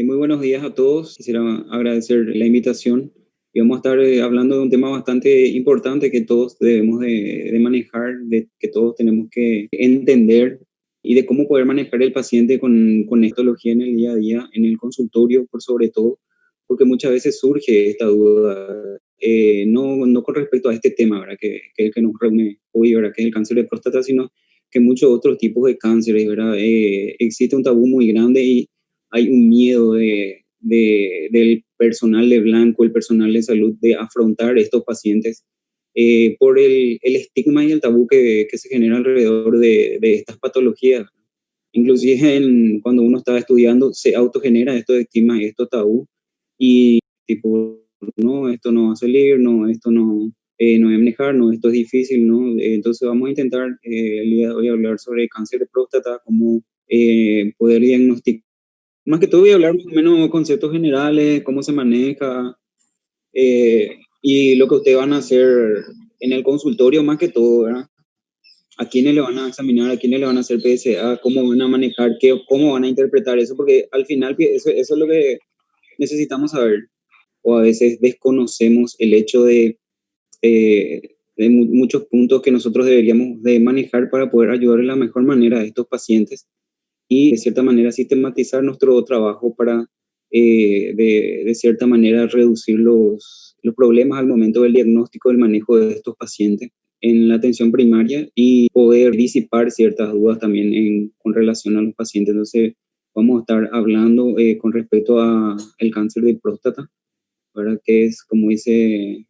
Muy buenos días a todos. Quisiera agradecer la invitación y vamos a estar hablando de un tema bastante importante que todos debemos de manejar, de que todos tenemos que entender y de cómo poder manejar el paciente con etología en el día a día, en el consultorio, por sobre todo, porque muchas veces surge esta duda, no con respecto a este tema, ¿verdad? Que es el que nos reúne hoy, ¿verdad? Que es el cáncer de próstata, sino que muchos otros tipos de cánceres, ¿verdad? Existe un tabú muy grande y hay un miedo del personal de blanco, el personal de salud, de afrontar estos pacientes por el estigma y el tabú que se genera alrededor de estas patologías. Inclusive cuando uno está estudiando, se autogenera estos estigmas y estos tabú, y tipo, no, esto no va a salir, no, esto no voy a manejar, no, esto es difícil, ¿no? Entonces vamos a intentar el día de hoy hablar sobre cáncer de próstata, cómo poder diagnosticar. Más que todo voy a hablar más o menos conceptos generales, cómo se maneja, y lo que ustedes van a hacer en el consultorio más que todo, ¿verdad? A quiénes le van a examinar, a quiénes le van a hacer PSA, cómo van a manejar, cómo van a interpretar eso, porque al final eso es lo que necesitamos saber. O a veces desconocemos el hecho de muchos puntos que nosotros deberíamos de manejar para poder ayudar de la mejor manera a estos pacientes y de cierta manera sistematizar nuestro trabajo para de cierta manera reducir los problemas al momento del diagnóstico del manejo de estos pacientes en la atención primaria y poder disipar ciertas dudas también con relación a los pacientes. Entonces vamos a estar hablando con respecto a el cáncer de próstata, ¿verdad? Que es, como dice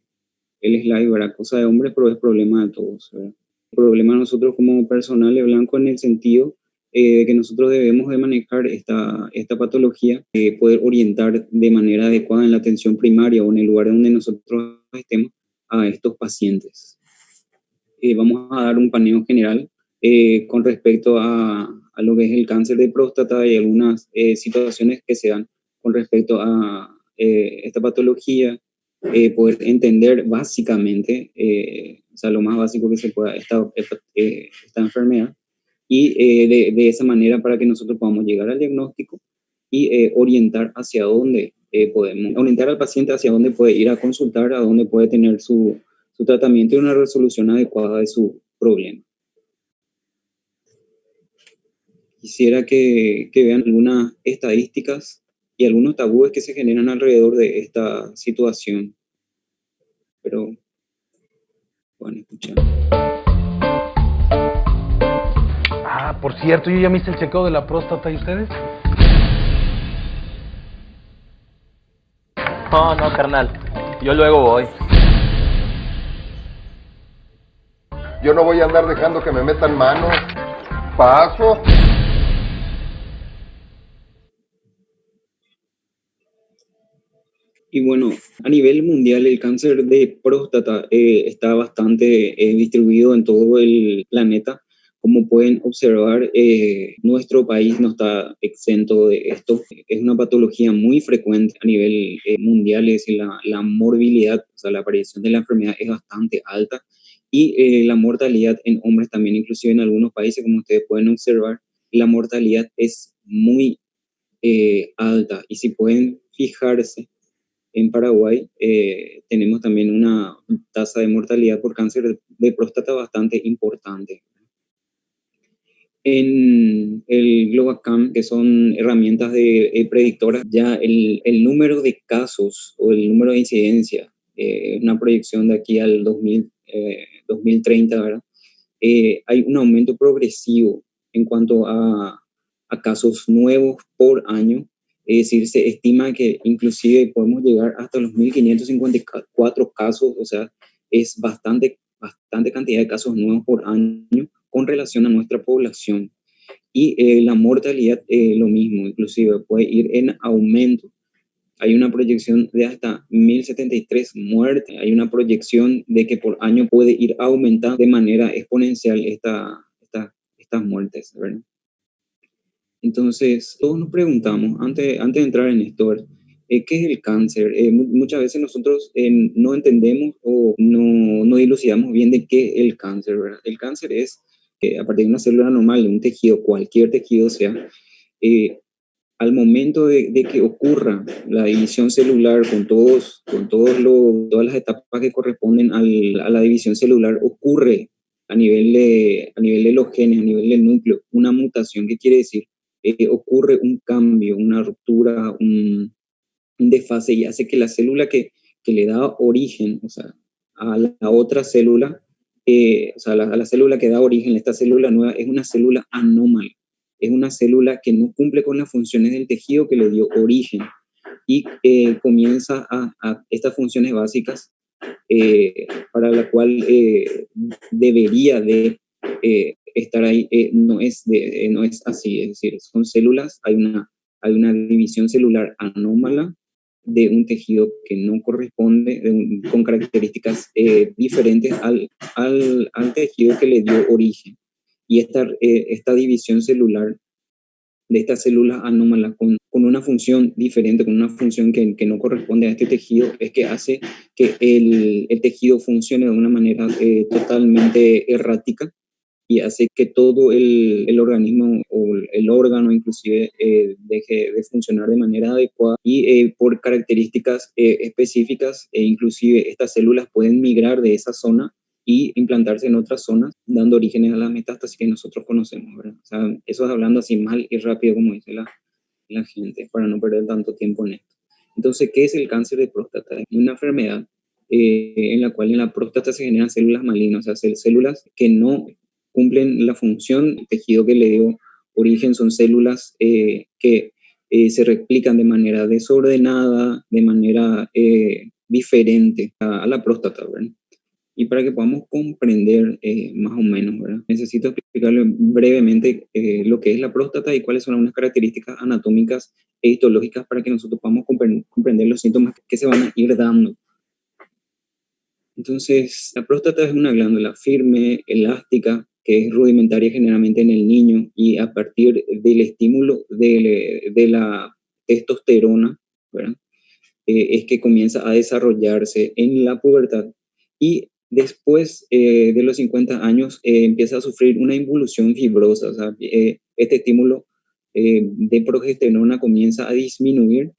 el slide, ¿verdad? Cosa de hombres, pero es problema de todos, ¿verdad? El problema de nosotros como personal de blanco en el sentido de que nosotros debemos de manejar esta patología, poder orientar de manera adecuada en la atención primaria o en el lugar donde nosotros estemos a estos pacientes. Vamos a dar un paneo general con respecto a lo que es el cáncer de próstata y algunas situaciones que se dan con respecto a esta patología, poder entender básicamente, o sea, lo más básico que se pueda, esta enfermedad, y de esa manera para que nosotros podamos llegar al diagnóstico y orientar hacia dónde podemos, orientar al paciente hacia dónde puede ir a consultar, a dónde puede tener su tratamiento y una resolución adecuada de su problema. Quisiera que vean algunas estadísticas y algunos tabúes que se generan alrededor de esta situación. Pero, bueno, escuchar. Ah, por cierto, yo ya me hice el chequeo de la próstata, ¿y ustedes? No, carnal. Yo luego voy. Yo no voy a andar dejando que me metan manos. Paso. Y bueno, a nivel mundial el cáncer de próstata está bastante distribuido en todo el planeta. Como pueden observar, nuestro país no está exento de esto. Es una patología muy frecuente a nivel mundial, es decir, la morbilidad, o sea, la aparición de la enfermedad es bastante alta, y la mortalidad en hombres también, inclusive en algunos países, como ustedes pueden observar, la mortalidad es muy alta. Y si pueden fijarse, en Paraguay tenemos también una tasa de mortalidad por cáncer de próstata bastante importante. En el GlobalCam, que son herramientas predictoras, ya el número de casos o el número de incidencia, una proyección de aquí al 2030, ¿verdad? Hay un aumento progresivo en cuanto a casos nuevos por año. Es decir, se estima que inclusive podemos llegar hasta los 1.554 casos, o sea, es bastante cantidad de casos nuevos por año con relación a nuestra población. Y la mortalidad, lo mismo, inclusive puede ir en aumento. Hay una proyección de hasta 1.073 muertes. Hay una proyección de que por año puede ir aumentando de manera exponencial estas muertes, ¿verdad? Entonces, todos nos preguntamos, antes de entrar en esto, ¿verdad? ¿Qué es el cáncer? Muchas veces nosotros no entendemos o no dilucidamos bien de qué es el cáncer, ¿verdad? El cáncer es que a partir de una célula normal, de un tejido, cualquier tejido sea, al momento de que ocurra la división celular todas las etapas que corresponden a la división celular, ocurre a nivel de los genes, a nivel del núcleo, una mutación. ¿Qué quiere decir? Ocurre un cambio, una ruptura, un desfase, y hace que la célula que le da origen, o sea, a la otra célula, o sea, a la célula que da origen a esta célula nueva, es una célula anómala, es una célula que no cumple con las funciones del tejido que le dio origen, y comienza a estas funciones básicas para la cual debería de estar ahí, no es así, es decir, son células, hay una división celular anómala de un tejido que no corresponde, con características diferentes al tejido que le dio origen. Y esta división celular de estas células anómalas con una función diferente, con una función que no corresponde a este tejido, es que hace que el tejido funcione de una manera totalmente errática, y hace que todo el organismo o el órgano inclusive deje de funcionar de manera adecuada, y por características específicas, inclusive estas células pueden migrar de esa zona y implantarse en otras zonas, dando orígenes a las metástasis que nosotros conocemos, ¿verdad? O sea, eso es hablando así mal y rápido, como dice la gente, para no perder tanto tiempo en esto. Entonces, ¿qué es el cáncer de próstata? Es una enfermedad en la cual en la próstata se generan células malignas, o sea, células que no cumplen la función. El tejido que le dio origen son células que se replican de manera desordenada, de manera diferente a la próstata, ¿verdad? Y para que podamos comprender más o menos, ¿verdad? Necesito explicarle brevemente lo que es la próstata y cuáles son algunas características anatómicas e histológicas para que nosotros podamos comprender los síntomas que se van a ir dando. Entonces, la próstata es una glándula firme, elástica, que es rudimentaria generalmente en el niño, y a partir del estímulo de la testosterona, ¿verdad? Es que comienza a desarrollarse en la pubertad, y después de los 50 años empieza a sufrir una involución fibrosa, o sea, este estímulo de progesterona comienza a disminuir,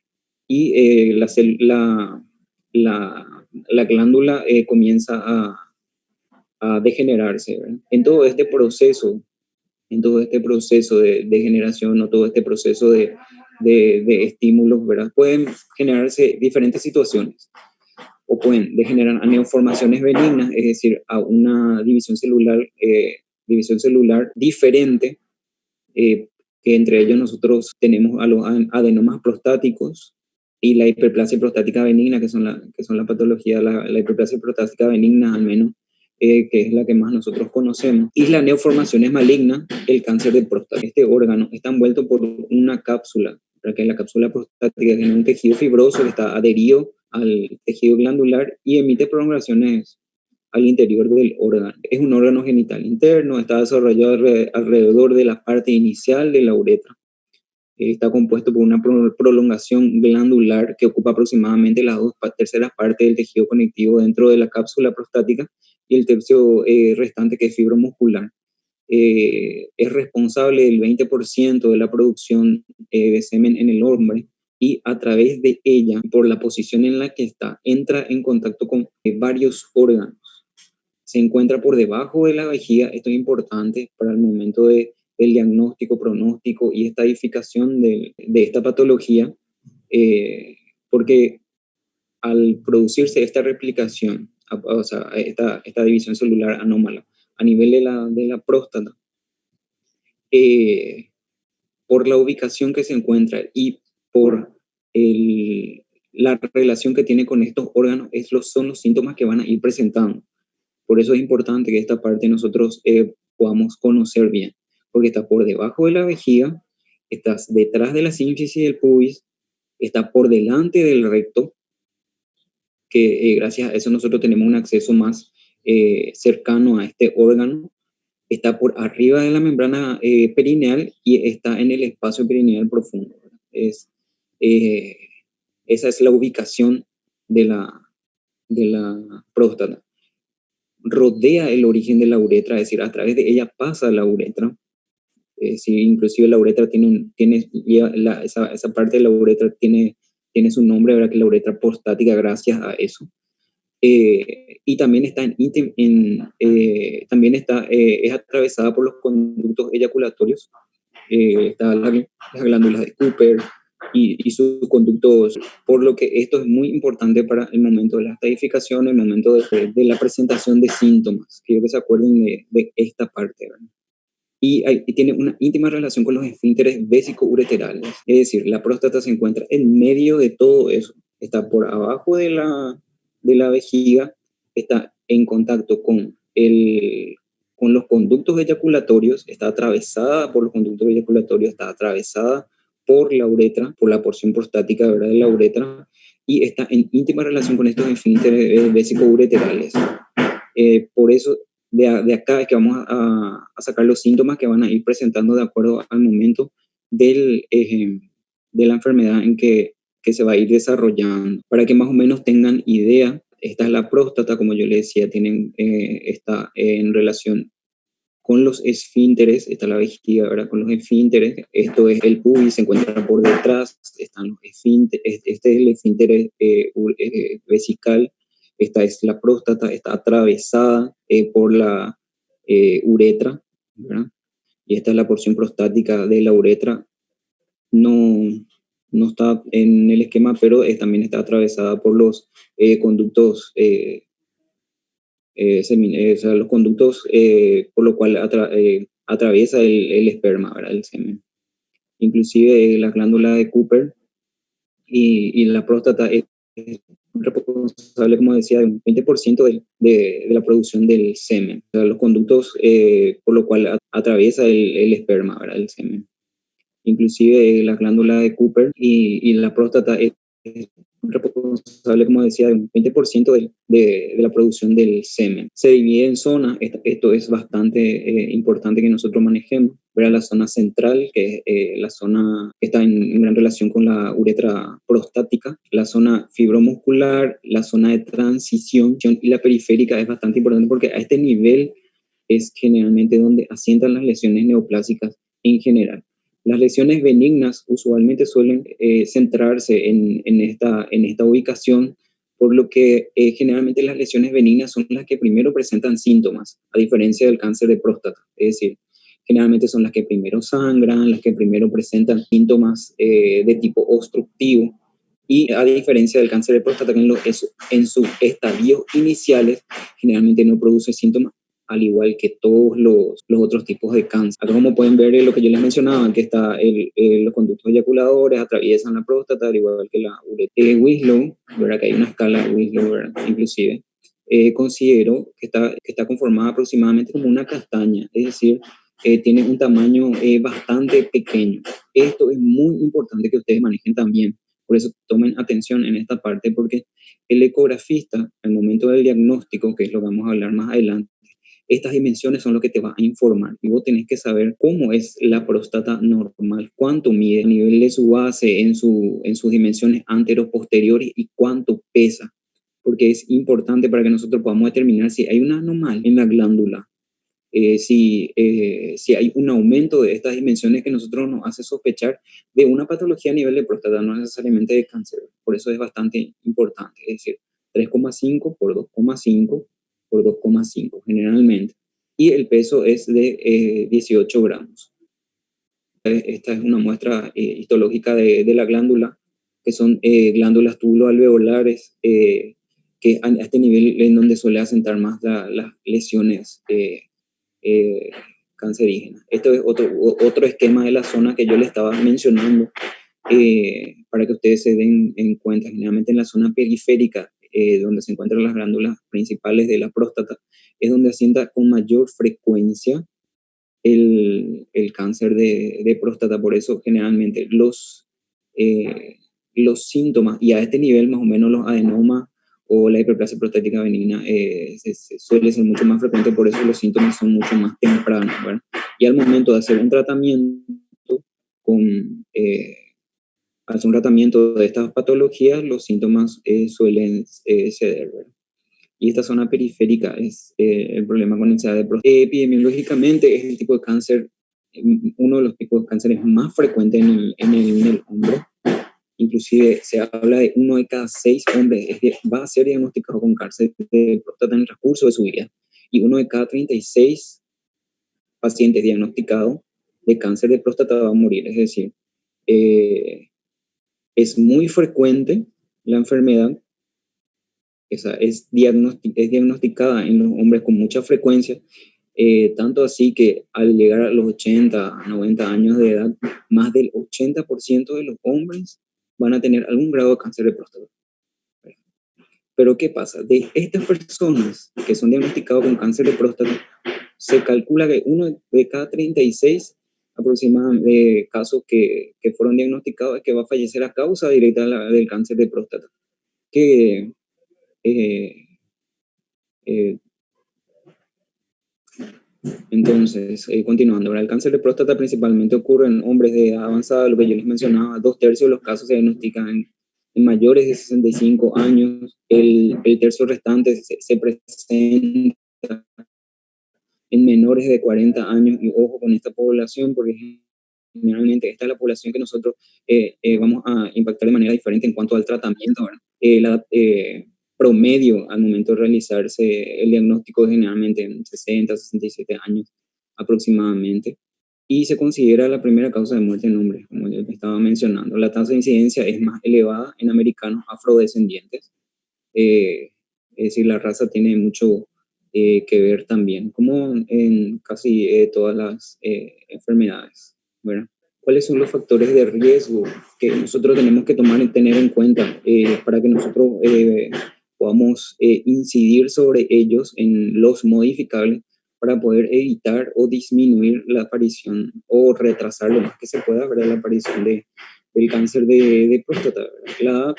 y la glándula comienza a degenerarse, ¿verdad? En todo este proceso de degeneración, o todo este proceso de estímulos, ¿verdad? Pueden generarse diferentes situaciones, o pueden degenerar a neoformaciones benignas, es decir, a una división celular diferente, que entre ellos nosotros tenemos a los adenomas prostáticos y la hiperplasia prostática benigna, que son la patología, la hiperplasia prostática benigna al menos, que es la que más nosotros conocemos. Y la neoformación es maligna, el cáncer de próstata. Este órgano está envuelto por una cápsula, que es la cápsula prostática, que es un tejido fibroso que está adherido al tejido glandular y emite prolongaciones al interior del órgano. Es un órgano genital interno, está desarrollado alrededor de la parte inicial de la uretra. Está compuesto por una prolongación glandular que ocupa aproximadamente las 2/3 partes del tejido conectivo dentro de la cápsula prostática, y el tercio restante, que es fibra muscular. Es responsable del 20% de la producción de semen en el hombre, y a través de ella, por la posición en la que está, entra en contacto con varios órganos. Se encuentra por debajo de la vejiga. Esto es importante para el momento del diagnóstico, pronóstico y estadificación de esta patología, porque al producirse esta replicación, o sea, esta división celular anómala a nivel de la próstata, por la ubicación que se encuentra y por la relación que tiene con estos órganos, son los síntomas que van a ir presentando. Por eso es importante que esta parte nosotros podamos conocer bien, porque está por debajo de la vejiga, estás detrás de la sínfisis del pubis, está por delante del recto, que gracias a eso nosotros tenemos un acceso más cercano a este órgano, está por arriba de la membrana perineal y está en el espacio perineal profundo. Esa es la ubicación de la próstata. Rodea el origen de la uretra, es decir, a través de ella pasa la uretra, si inclusive la uretra esa parte de la uretra tiene su nombre, ¿verdad? Que es la uretra prostática gracias a eso. Y también es atravesada por los conductos eyaculatorios. Está las glándulas de Cooper y sus conductos, por lo que esto es muy importante para el momento de la estadificación, el momento de la presentación de síntomas. Quiero que se acuerden de esta parte, ¿verdad? Y tiene una íntima relación con los esfínteres vesicoureterales, es decir, la próstata se encuentra en medio de todo eso, está por abajo de la vejiga, está en contacto con los conductos eyaculatorios, está atravesada por los conductos eyaculatorios, está atravesada por la uretra, por la porción prostática, ¿verdad?, de la uretra, y está en íntima relación con estos esfínteres vesicoureterales. Por eso de acá es que vamos a sacar los síntomas que van a ir presentando de acuerdo al momento de la enfermedad en que se va a ir desarrollando. Para que más o menos tengan idea, esta es la próstata, como yo les decía, está en relación con los esfínteres, está la vejiga, ¿verdad?, con los esfínteres. Esto es el pubis, se encuentra por detrás, están los esfínteres, este es el esfínter vesical. Esta es la próstata, está atravesada por la uretra, ¿verdad? Y esta es la porción prostática de la uretra. No está en el esquema, pero también está atravesada por los conductos, o sea, los conductos por lo cual atraviesa el esperma, ¿verdad?, el semen. Inclusive la glándula de Cooper y la próstata es responsable, como decía, de un 20% de la producción del semen. O sea, los conductos por lo cual atraviesa el esperma, ¿verdad?, el semen. Inclusive la glándula de Cooper y la próstata es responsable, como decía, de un 20% de la producción del semen. Se divide en zonas, esto es bastante importante que nosotros manejemos, ¿verdad? La zona central, que es la zona que está en gran relación con la uretra prostática, la zona fibromuscular, la zona de transición y la periférica es bastante importante porque a este nivel es generalmente donde asientan las lesiones neoplásicas en general. Las lesiones benignas usualmente suelen centrarse en esta ubicación, por lo que generalmente las lesiones benignas son las que primero presentan síntomas, a diferencia del cáncer de próstata. Es decir, generalmente son las que primero sangran, las que primero presentan síntomas de tipo obstructivo, y a diferencia del cáncer de próstata, que en sus estadios iniciales generalmente no produce síntomas, al igual que todos los otros tipos de cáncer. Acá, como pueden ver, lo que yo les mencionaba, que está los conductos eyaculadores atraviesan la próstata, al igual que la uretra. Winslow, ¿verdad?, que hay una escala Winslow, ¿verdad?, inclusive, considero que está conformada aproximadamente como una castaña, es decir, tiene un tamaño bastante pequeño. Esto es muy importante que ustedes manejen también. Por eso tomen atención en esta parte, porque el ecografista, al momento del diagnóstico, que es lo que vamos a hablar más adelante, estas dimensiones son lo que te va a informar y vos tenés que saber cómo es la próstata normal, cuánto mide a nivel de su base en sus dimensiones antero-posteriores y cuánto pesa, porque es importante para que nosotros podamos determinar si hay una anomalía en la glándula, si hay un aumento de estas dimensiones que nosotros nos hace sospechar de una patología a nivel de próstata, no necesariamente de cáncer. Por eso es bastante importante, es decir, 3,5 por 2,5 por 2,5 generalmente, y el peso es de 18 gramos. Esta es una muestra histológica de la glándula, que son glándulas tubuloalveolares, que a este nivel en donde suele asentar más las lesiones cancerígenas. Esto es otro esquema de la zona que yo le estaba mencionando, para que ustedes se den en cuenta. Generalmente en la zona periférica, donde se encuentran las glándulas principales de la próstata, es donde asienta con mayor frecuencia el cáncer de próstata. Por eso generalmente los síntomas, y a este nivel más o menos los adenomas o la hiperplasia prostática benigna suele ser mucho más frecuente, por eso los síntomas son mucho más tempranos, ¿verdad? Y al momento de hacer un tratamiento hacer un tratamiento de estas patologías, los síntomas suelen ceder, ¿verdad? Y esta zona periférica es el problema con el SIDA de próstata. Epidemiológicamente es el tipo de cáncer uno de los tipos de cánceres más frecuentes en el hombre. Inclusive se habla de 1 de cada 6 hombres va a ser diagnosticado con cáncer de próstata en el transcurso de su vida. Y 1 de cada 36 pacientes diagnosticados de cáncer de próstata va a morir. Es decir, es muy frecuente la enfermedad. Esa es diagnosticada en los hombres con mucha frecuencia, tanto así que al llegar a los 80, 90 años de edad, más del 80% de los hombres van a tener algún grado de cáncer de próstata. Pero ¿qué pasa? De estas personas que son diagnosticadas con cáncer de próstata, se calcula que 1 de cada 36 aproximadamente de casos que fueron diagnosticados es que va a fallecer a causa directa del cáncer de próstata. Que entonces, continuando, ¿verdad? El cáncer de próstata principalmente ocurre en hombres de edad avanzada, lo que yo les mencionaba, 2/3 de los casos se diagnostican en mayores de 65 años, el tercio restante se presenta en menores de 40 años, y ojo con esta población, porque generalmente esta es la población que nosotros vamos a impactar de manera diferente en cuanto al tratamiento, ¿verdad? La edad promedio al momento de realizarse el diagnóstico es generalmente en 60, 67 años aproximadamente, y se considera la primera causa de muerte en hombres, como yo estaba mencionando. La tasa de incidencia es más elevada en americanos afrodescendientes, es decir, la raza tiene mucho que ver también, como en casi todas las enfermedades, ¿verdad? ¿Cuáles son los factores de riesgo que nosotros tenemos que tener en cuenta para que nosotros podamos incidir sobre ellos en los modificables para poder evitar o disminuir la aparición o retrasar lo más que se pueda, ¿verdad?, la aparición del cáncer de próstata, ¿verdad?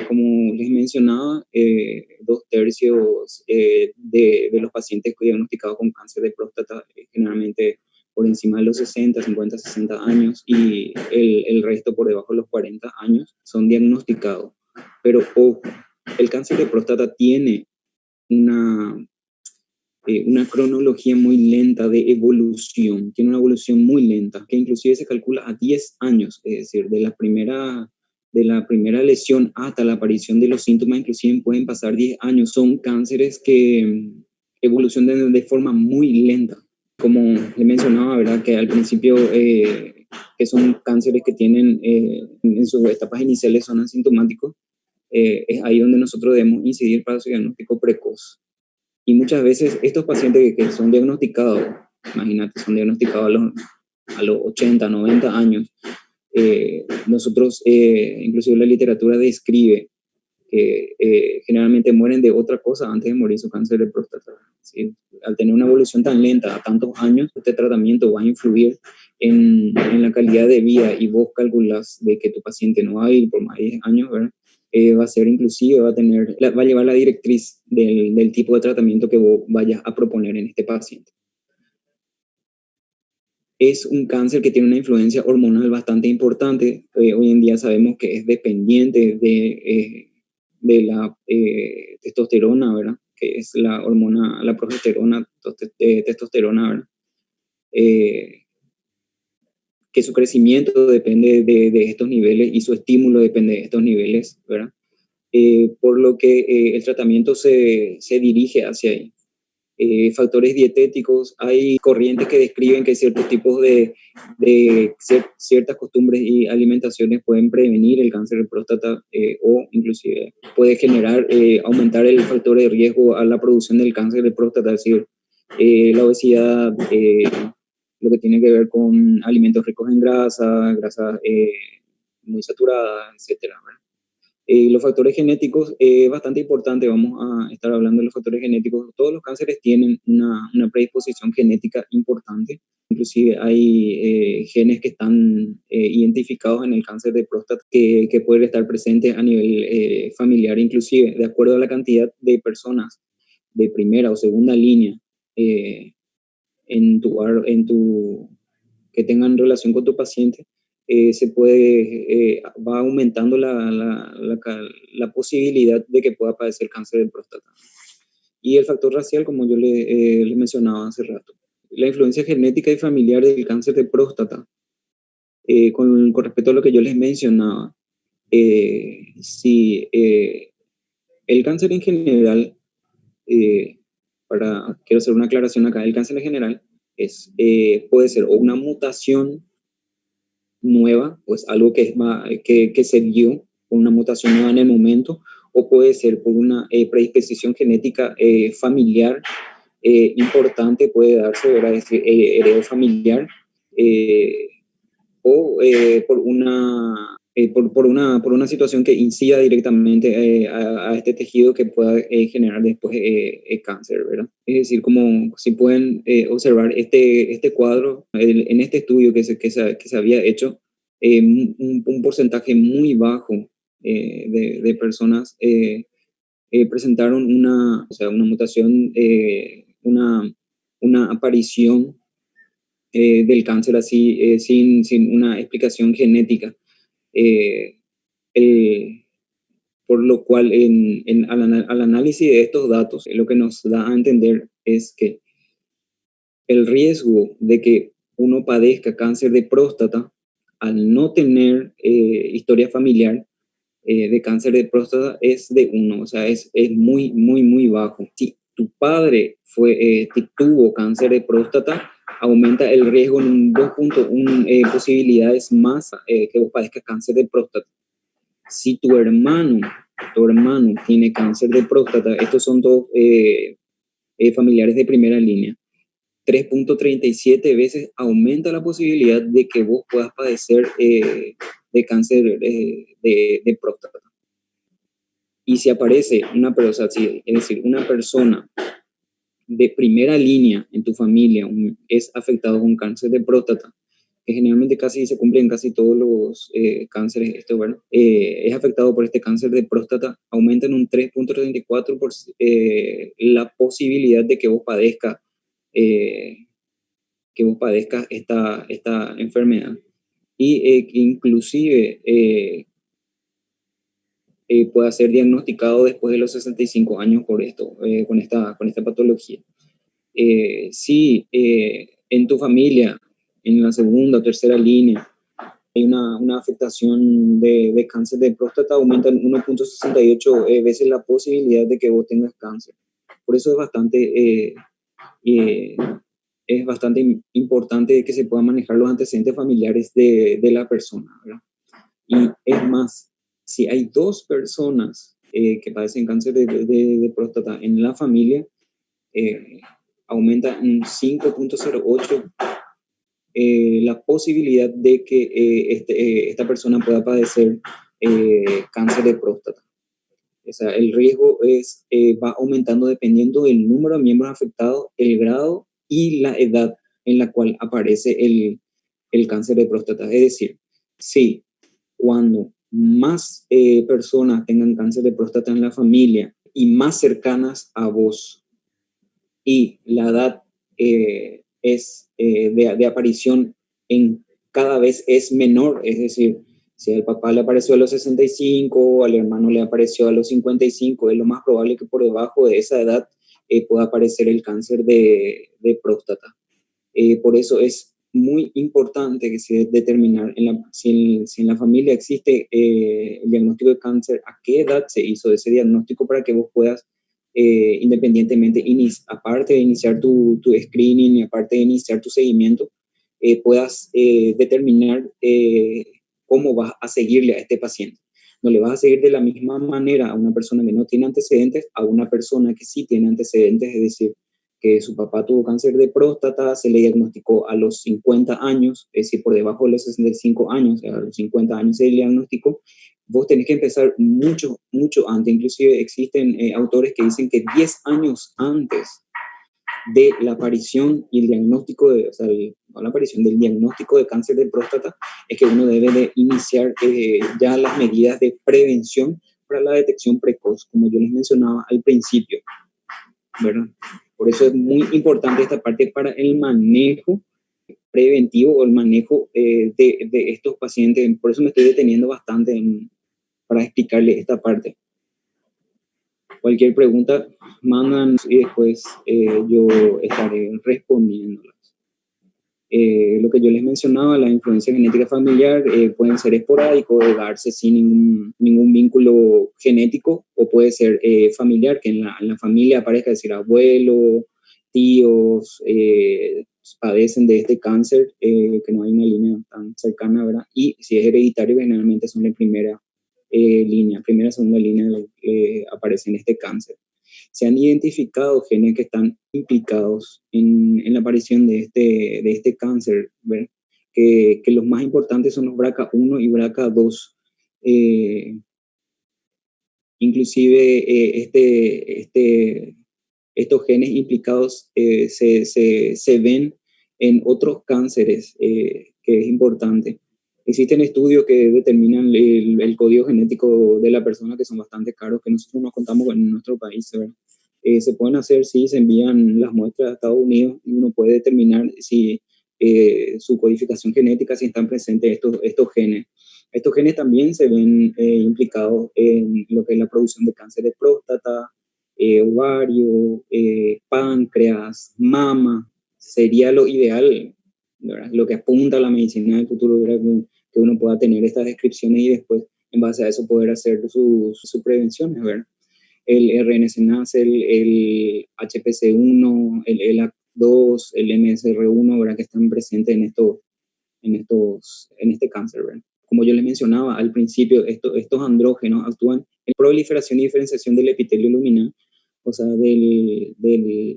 Como les mencionaba, 2/3 de los pacientes diagnosticados con cáncer de próstata generalmente por encima de los 60, 50, 60 años, y el resto por debajo de los 40 años son diagnosticados. Pero ojo, el cáncer de próstata tiene una cronología muy lenta de evolución, tiene una evolución muy lenta, que inclusive se calcula a 10 años, es decir, de la primera lesión hasta la aparición de los síntomas, inclusive pueden pasar 10 años. Son cánceres que evolucionan de forma muy lenta. Como le mencionaba, ¿verdad?, que al principio que son cánceres que tienen en sus etapas iniciales son asintomáticos, es ahí donde nosotros debemos incidir para su diagnóstico precoz. Y muchas veces estos pacientes que son diagnosticados, imagínate, son diagnosticados a los 80, 90 años, nosotros, inclusive la literatura describe que generalmente mueren de otra cosa antes de morir su cáncer de próstata, ¿sí? Al tener una evolución tan lenta a tantos años, este tratamiento va a influir en la calidad de vida, y vos calculás de que tu paciente no va a ir por más de 10 años, ¿verdad? Va a ser inclusive, va a llevar la directriz del tipo de tratamiento que vos vayas a proponer en este paciente. Es un cáncer que tiene una influencia hormonal bastante importante. Hoy en día sabemos que es dependiente de la testosterona, ¿verdad?, que es la hormona, la progesterona, testosterona, ¿verdad? Que su crecimiento depende de estos niveles y su estímulo depende de estos niveles, ¿verdad? Por lo que el tratamiento se dirige hacia ahí. Factores dietéticos, hay corrientes que describen que ciertos tipos de ciertas costumbres y alimentaciones pueden prevenir el cáncer de próstata, o inclusive puede generar, aumentar el factor de riesgo a la producción del cáncer de próstata, es decir, la obesidad, lo que tiene que ver con alimentos ricos en grasa muy saturadas, etcétera, ¿verdad? Los factores genéticos es bastante importante. Vamos a estar hablando de los factores genéticos. Todos los cánceres tienen una predisposición genética importante. Inclusive hay genes que están identificados en el cáncer de próstata que pueden estar presentes a nivel familiar, inclusive de acuerdo a la cantidad de personas de primera o segunda línea que tengan relación con tu paciente. Va aumentando la posibilidad de que pueda padecer cáncer de próstata. Y el factor racial, como yo le mencionaba hace rato. la influencia genética y familiar del cáncer de próstata, con respecto a lo que yo les mencionaba, si el cáncer en general, eh, quiero hacer una aclaración acá, el cáncer en general puede ser o una mutación nueva, pues algo que se dio con una mutación nueva en el momento, o puede ser por una predisposición genética familiar importante, puede darse, ¿verdad? Es decir, heredo familiar, eh, o por una situación que incida directamente a este tejido que pueda generar después cáncer, ¿verdad? Es decir, como si pueden observar este cuadro, en este estudio que se había hecho, un porcentaje muy bajo de personas presentaron o sea, una mutación, una aparición del cáncer así, sin una explicación genética. Eh, el- por lo cual, al análisis de estos datos, lo que nos da a entender es que el riesgo de que uno padezca cáncer de próstata al no tener historia familiar de cáncer de próstata es de uno, o sea, es muy, muy, muy bajo. Si tu padre tuvo cáncer de próstata, aumenta el riesgo en un 2.1 posibilidades más que vos padezcas cáncer de próstata. Si tu hermano tiene cáncer de próstata, estos son dos familiares de primera línea, 3.37 veces aumenta la posibilidad de que vos puedas padecer de cáncer de próstata. Y si aparece es decir, una persona de primera línea en tu familia es afectado con cáncer de próstata, que generalmente casi se cumple en casi todos los cánceres, es afectado por este cáncer de próstata, aumenta en un 3.34 la posibilidad de eh, que vos padezcas esta enfermedad. Y que inclusive pueda ser diagnosticado después de los 65 años por esto, con esta patología. Si en tu familia, en la segunda o tercera línea, hay una afectación de cáncer de próstata, aumenta en 1.68 veces la posibilidad de que vos tengas cáncer. Por eso es bastante importante que se puedan manejar los antecedentes familiares de la persona, ¿verdad? Y es más, si hay dos personas que padecen cáncer de próstata en la familia, eh, aumenta un 5.08 la posibilidad de que esta persona pueda padecer cáncer de próstata. O sea, el riesgo va aumentando dependiendo del número de miembros afectados, el grado y la edad en la cual aparece el cáncer de próstata. Es decir, sí, cuando más personas tengan cáncer de próstata en la familia y más cercanas a vos, y la edad de aparición cada vez es menor, es decir, si al papá le apareció a los 65, al hermano le apareció a los 55, es lo más probable que por debajo de esa edad pueda aparecer el cáncer de próstata. Por eso es muy importante que se determinar si en la familia existe el diagnóstico de cáncer, a qué edad se hizo ese diagnóstico para que vos puedas, independientemente, aparte de iniciar tu screening y aparte de iniciar tu seguimiento, puedas determinar cómo vas a seguirle a este paciente. No le vas a seguir de la misma manera a una persona que no tiene antecedentes a una persona que sí tiene antecedentes, es decir, que su papá tuvo cáncer de próstata, se le diagnosticó a los 50 años, es decir, por debajo de los 65 años, a los 50 años se le diagnosticó. Vos tenés que empezar mucho, mucho antes. Inclusive existen autores que dicen que 10 años antes de la aparición y el diagnóstico no la aparición del diagnóstico de cáncer de próstata, es que uno debe de iniciar ya las medidas de prevención para la detección precoz, como yo les mencionaba al principio, ¿verdad? Por eso es muy importante esta parte para el manejo preventivo o el manejo de estos pacientes. Por eso me estoy deteniendo bastante para explicarle esta parte. Cualquier pregunta, mandan y después yo estaré respondiéndolas. Lo que yo les mencionaba, la influencia genética familiar pueden ser esporádicos, de darse sin ningún vínculo genético, o puede ser familiar, que en la familia aparezca, es decir, abuelo, tíos, padecen de este cáncer, que no hay una línea tan cercana, ¿verdad? Y si es hereditario, generalmente son de primera segunda línea, aparecen este cáncer. Se han identificado genes que están implicados en la aparición de este cáncer, ¿verdad? Que los más importantes son los BRCA1 y BRCA2. Inclusive estos genes implicados se ven en otros cánceres, que es importante. Existen estudios que determinan el código genético de la persona, que son bastante caros, que nosotros nos contamos en nuestro país, ¿verdad? Se pueden hacer, sí, se envían las muestras a Estados Unidos y uno puede determinar si su codificación genética, si están presentes estos genes. Estos genes también se ven implicados en lo que es la producción de cáncer de próstata, ovario, páncreas, mama. Sería lo ideal, ¿verdad? Lo que apunta a la medicina del futuro, ¿verdad? Que uno pueda tener estas descripciones y después, en base a eso, poder hacer sus prevenciones, ¿verdad? El RNA-senas, el HPC1, el ELAC2, el MSR1, ¿verdad? Que están presentes en este cáncer, ¿verdad? Como yo les mencionaba al principio, estos andrógenos actúan en proliferación y diferenciación del epitelio luminal, o sea, del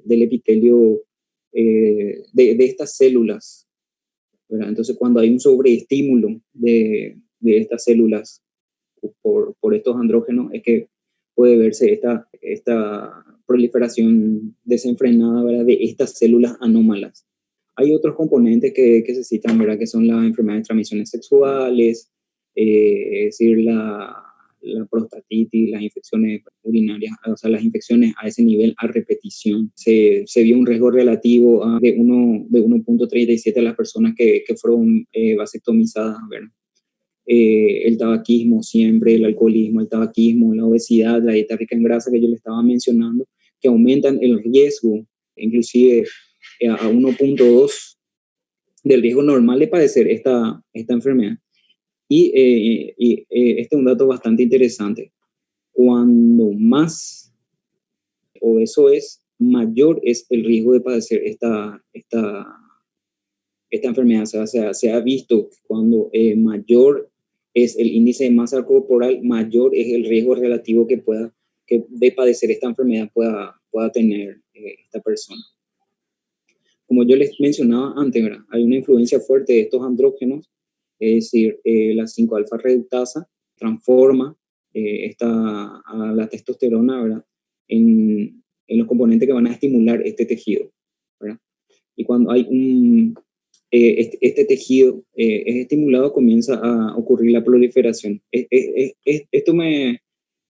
epitelio de estas células, ¿verdad? Entonces, cuando hay un sobreestímulo de estas células por estos andrógenos, es que puede verse esta proliferación desenfrenada, ¿verdad? De estas células anómalas. Hay otros componentes que se citan, ¿verdad? Que son las enfermedades de transmisiones sexuales, es decir, la prostatitis, las infecciones urinarias, o sea, las infecciones a ese nivel a repetición. Se vio un riesgo relativo de 1.37 a las personas que fueron vasectomizadas, ¿verdad? El tabaquismo siempre, el alcoholismo, el tabaquismo, la obesidad, la dieta rica en grasa que yo le estaba mencionando, que aumentan el riesgo, inclusive a 1.2 del riesgo normal de padecer esta enfermedad. Y este es un dato bastante interesante. Cuando más obeso es, mayor es el riesgo de padecer esta enfermedad. O sea, se ha visto que cuando mayor es el índice de masa corporal, mayor es el riesgo relativo que de padecer esta enfermedad pueda tener esta persona. Como yo les mencionaba antes, ¿verdad? Hay una influencia fuerte de estos andrógenos, es decir, la 5-alfa reductasa transforma a la testosterona, ¿verdad? En los componentes que van a estimular este tejido, ¿verdad? Y cuando hay este tejido es estimulado, comienza a ocurrir la proliferación. Esto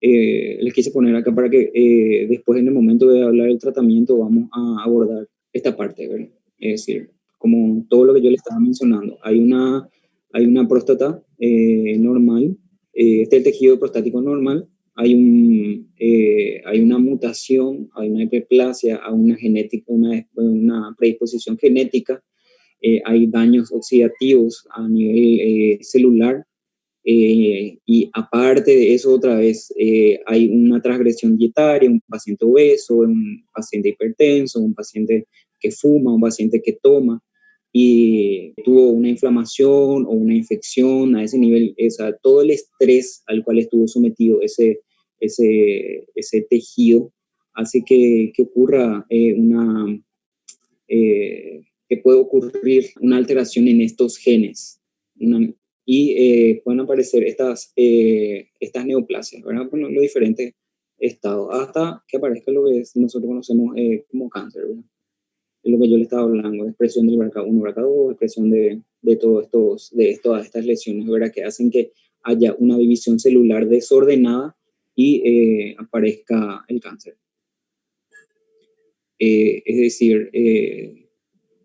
les quise poner acá para que después, en el momento de hablar del tratamiento, vamos a abordar esta parte, ¿verdad? Es decir, como todo lo que yo le estaba mencionando, hay una próstata normal, este es el tejido prostático normal, hay una mutación, hay una hiperplasia, hay una predisposición genética, hay daños oxidativos a nivel celular, y aparte de eso, otra vez, hay una transgresión dietaria, un paciente obeso, un paciente hipertenso, un paciente que fuma, un paciente que toma, y tuvo una inflamación o una infección a ese nivel, o sea, todo el estrés al cual estuvo sometido ese tejido, hace que ocurra que puede ocurrir una alteración en estos genes, pueden aparecer estas neoplasias, ¿verdad? Bueno, los diferentes estados, hasta que aparezca lo que nosotros conocemos como cáncer, ¿verdad? Es lo que yo le estaba hablando, de expresión del BRCA1, BRCA2, expresión de todas estas lesiones, ¿verdad? Que hacen que haya una división celular desordenada y aparezca el cáncer. Es decir,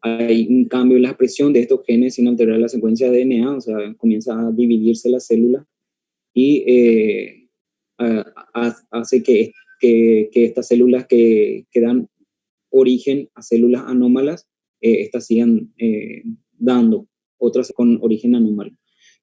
hay un cambio en la expresión de estos genes sin alterar la secuencia de DNA, o sea, comienza a dividirse la célula y hace que estas células que dan origen a células anómalas, estas sigan dando, otras con origen anómalo.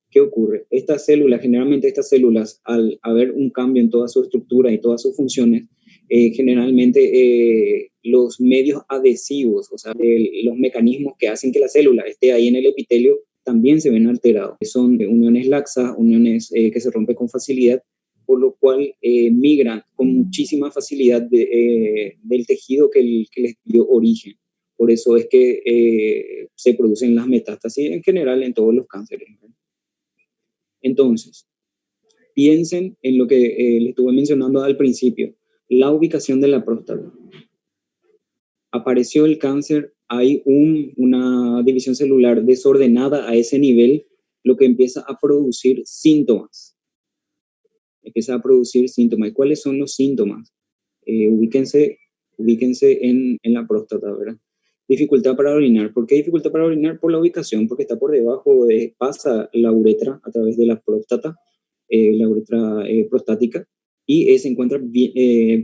¿Qué ocurre? Generalmente estas células, al haber un cambio en toda su estructura y todas sus funciones, generalmente los medios adhesivos, o sea, los mecanismos que hacen que la célula esté ahí en el epitelio, también se ven alterados. Son uniones laxas, uniones que se rompen con facilidad, por lo cual migran con muchísima facilidad del tejido que les dio origen. Por eso es que se producen las metástasis en general en todos los cánceres. Entonces, piensen en lo que les estuve mencionando al principio, la ubicación de la próstata. Apareció el cáncer, hay una división celular desordenada a ese nivel, lo que empieza a producir síntomas. ¿Y cuáles son los síntomas? Ubíquense en la próstata, ¿verdad? Dificultad para orinar. ¿Por qué dificultad para orinar? Por la ubicación, porque está por debajo, pasa la uretra a través de la próstata, la uretra prostática, y se encuentra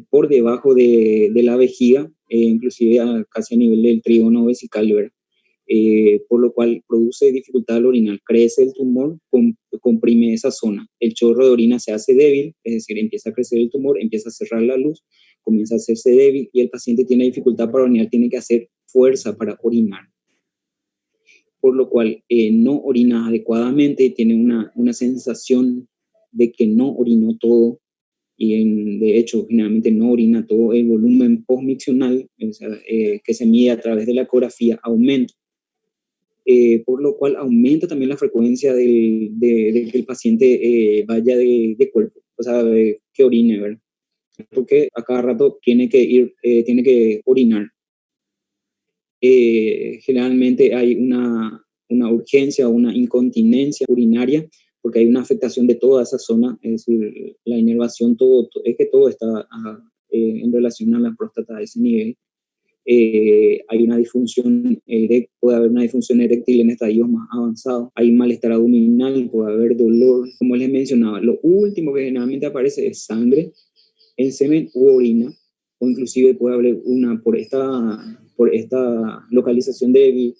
por debajo de la vejiga, inclusive casi a nivel del trígono vesical, ¿verdad? Por lo cual produce dificultad al orinar. Crece el tumor, comprime esa zona. El chorro de orina se hace débil, es decir, empieza a crecer el tumor, empieza a cerrar la luz, comienza a hacerse débil y el paciente tiene dificultad para orinar, tiene que hacer fuerza para orinar. Por lo cual no orina adecuadamente, tiene una sensación de que no orinó todo y de hecho generalmente no orina todo. El volumen postmiccional, o sea, que se mide a través de la ecografía, aumenta. Por lo cual aumenta también la frecuencia de que el paciente vaya de cuerpo, o sea, que orine, ¿verdad? Porque a cada rato tiene que orinar. Generalmente hay una urgencia o una incontinencia urinaria porque hay una afectación de toda esa zona, es decir, la inervación, es que todo está en relación a la próstata a ese nivel. Hay una disfunción puede haber una disfunción eréctil en estadios más avanzados, hay malestar abdominal, puede haber dolor, como les mencionaba. Lo último que generalmente aparece es sangre en semen u orina, o inclusive puede haber por esta localización de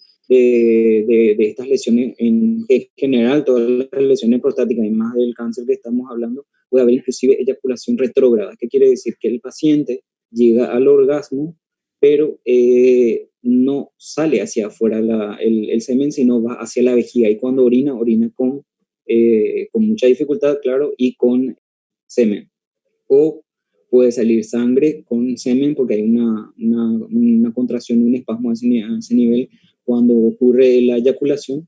estas lesiones, en general todas las lesiones prostáticas, y más del cáncer que estamos hablando, puede haber inclusive eyaculación retrógrada. ¿Qué quiere decir? Que el paciente llega al orgasmo, pero no sale hacia afuera el semen, sino va hacia la vejiga, y cuando orina con mucha dificultad, claro, y con semen. O puede salir sangre con semen porque hay una contracción, un espasmo a ese nivel cuando ocurre la eyaculación,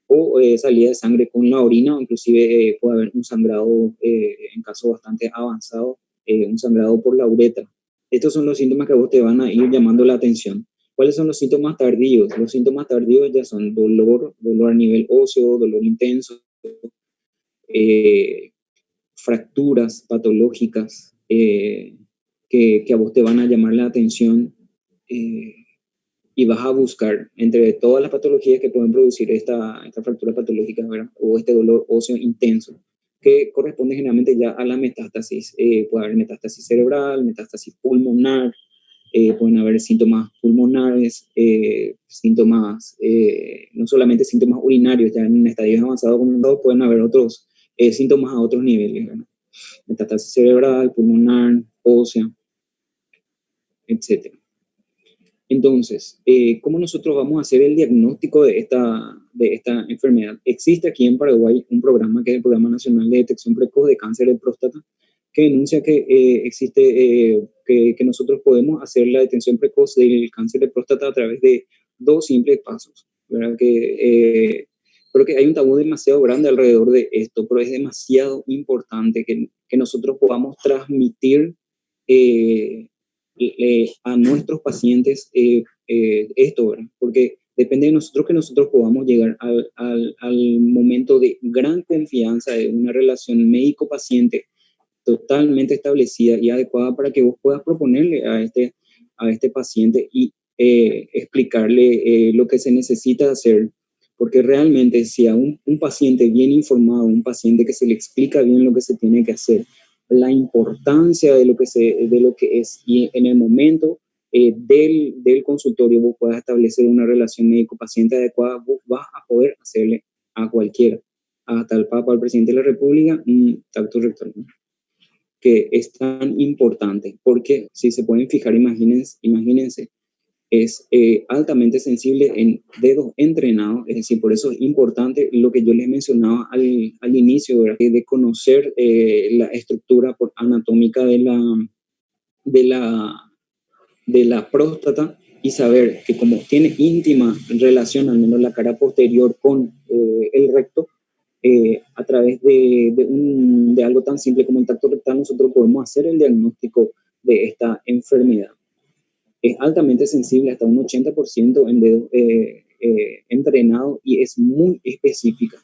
o salida de sangre con la orina, o inclusive puede haber un sangrado, en caso bastante avanzado, un sangrado por la uretra. Estos son los síntomas que a vos te van a ir llamando la atención. ¿Cuáles son los síntomas tardíos? Los síntomas tardíos ya son dolor a nivel óseo, dolor intenso, fracturas patológicas que a vos te van a llamar la atención, y vas a buscar entre todas las patologías que pueden producir esta fractura patológica, ¿verdad? O este dolor óseo intenso, que corresponde generalmente ya a la metástasis. Puede haber metástasis cerebral, metástasis pulmonar, pueden haber síntomas pulmonares, síntomas, no solamente síntomas urinarios, ya en estadios avanzados pueden haber otros síntomas a otros niveles, ¿verdad? Metástasis cerebral, pulmonar, ósea, etc. Entonces, ¿cómo nosotros vamos a hacer el diagnóstico de esta enfermedad? Existe aquí en Paraguay un programa que es el Programa Nacional de Detección Precoz de Cáncer de Próstata, que denuncia que que nosotros podemos hacer la detección precoz del cáncer de próstata a través de 2 simples pasos, ¿verdad? Creo que hay un tabú demasiado grande alrededor de esto, pero es demasiado importante que nosotros podamos transmitir a nuestros pacientes esto, ¿verdad? Porque depende de nosotros que nosotros podamos llegar al momento de gran confianza, de una relación médico-paciente totalmente establecida y adecuada para que vos puedas proponerle a este paciente y explicarle lo que se necesita hacer. Porque realmente si a un paciente bien informado, un paciente que se le explica bien lo que se tiene que hacer, la importancia de lo que es, y en el momento del consultorio vos puedas establecer una relación médico-paciente adecuada, vos vas a poder hacerle a cualquiera, hasta el Papa, al presidente de la República, un tacto rectal, ¿no? Que es tan importante, porque si se pueden fijar, imagínense, es altamente sensible en dedos entrenados, es decir, por eso es importante lo que yo les mencionaba al inicio, ¿verdad? De conocer la estructura anatómica de la, de la próstata y saber que como tiene íntima relación, al menos la cara posterior, con el recto, a través de algo tan simple como el tacto rectal, nosotros podemos hacer el diagnóstico de esta enfermedad. Es altamente sensible, hasta un 80% en dedo entrenado, y es muy específica.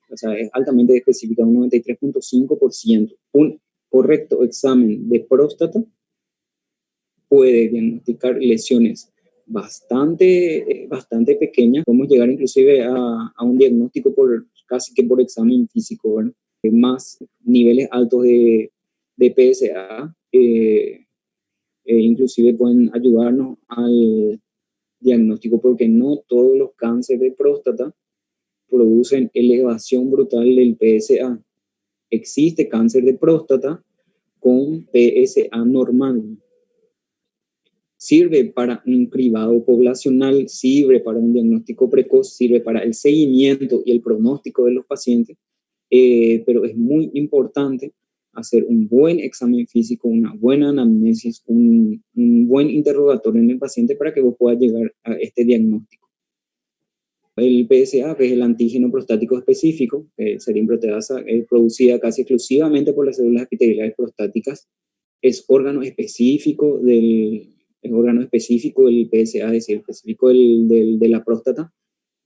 O sea, es altamente específica, un 93.5%. Un correcto examen de próstata puede diagnosticar lesiones bastante pequeñas. Podemos llegar inclusive a un diagnóstico casi que por examen físico, ¿verdad? Más niveles altos de PSA, inclusive pueden ayudarnos al diagnóstico, porque no todos los cánceres de próstata producen elevación brutal del PSA. Existe cáncer de próstata con PSA normal. Sirve para un cribado poblacional, sirve para un diagnóstico precoz, sirve para el seguimiento y el pronóstico de los pacientes, pero es muy importante hacer un buen examen físico, una buena anamnesis, un buen interrogatorio en el paciente para que vos puedas llegar a este diagnóstico. El PSA, que es el antígeno prostático específico, serina-proteasa, es producida casi exclusivamente por las células epiteliales prostáticas, es órgano específico del PSA, es decir, específico de la próstata,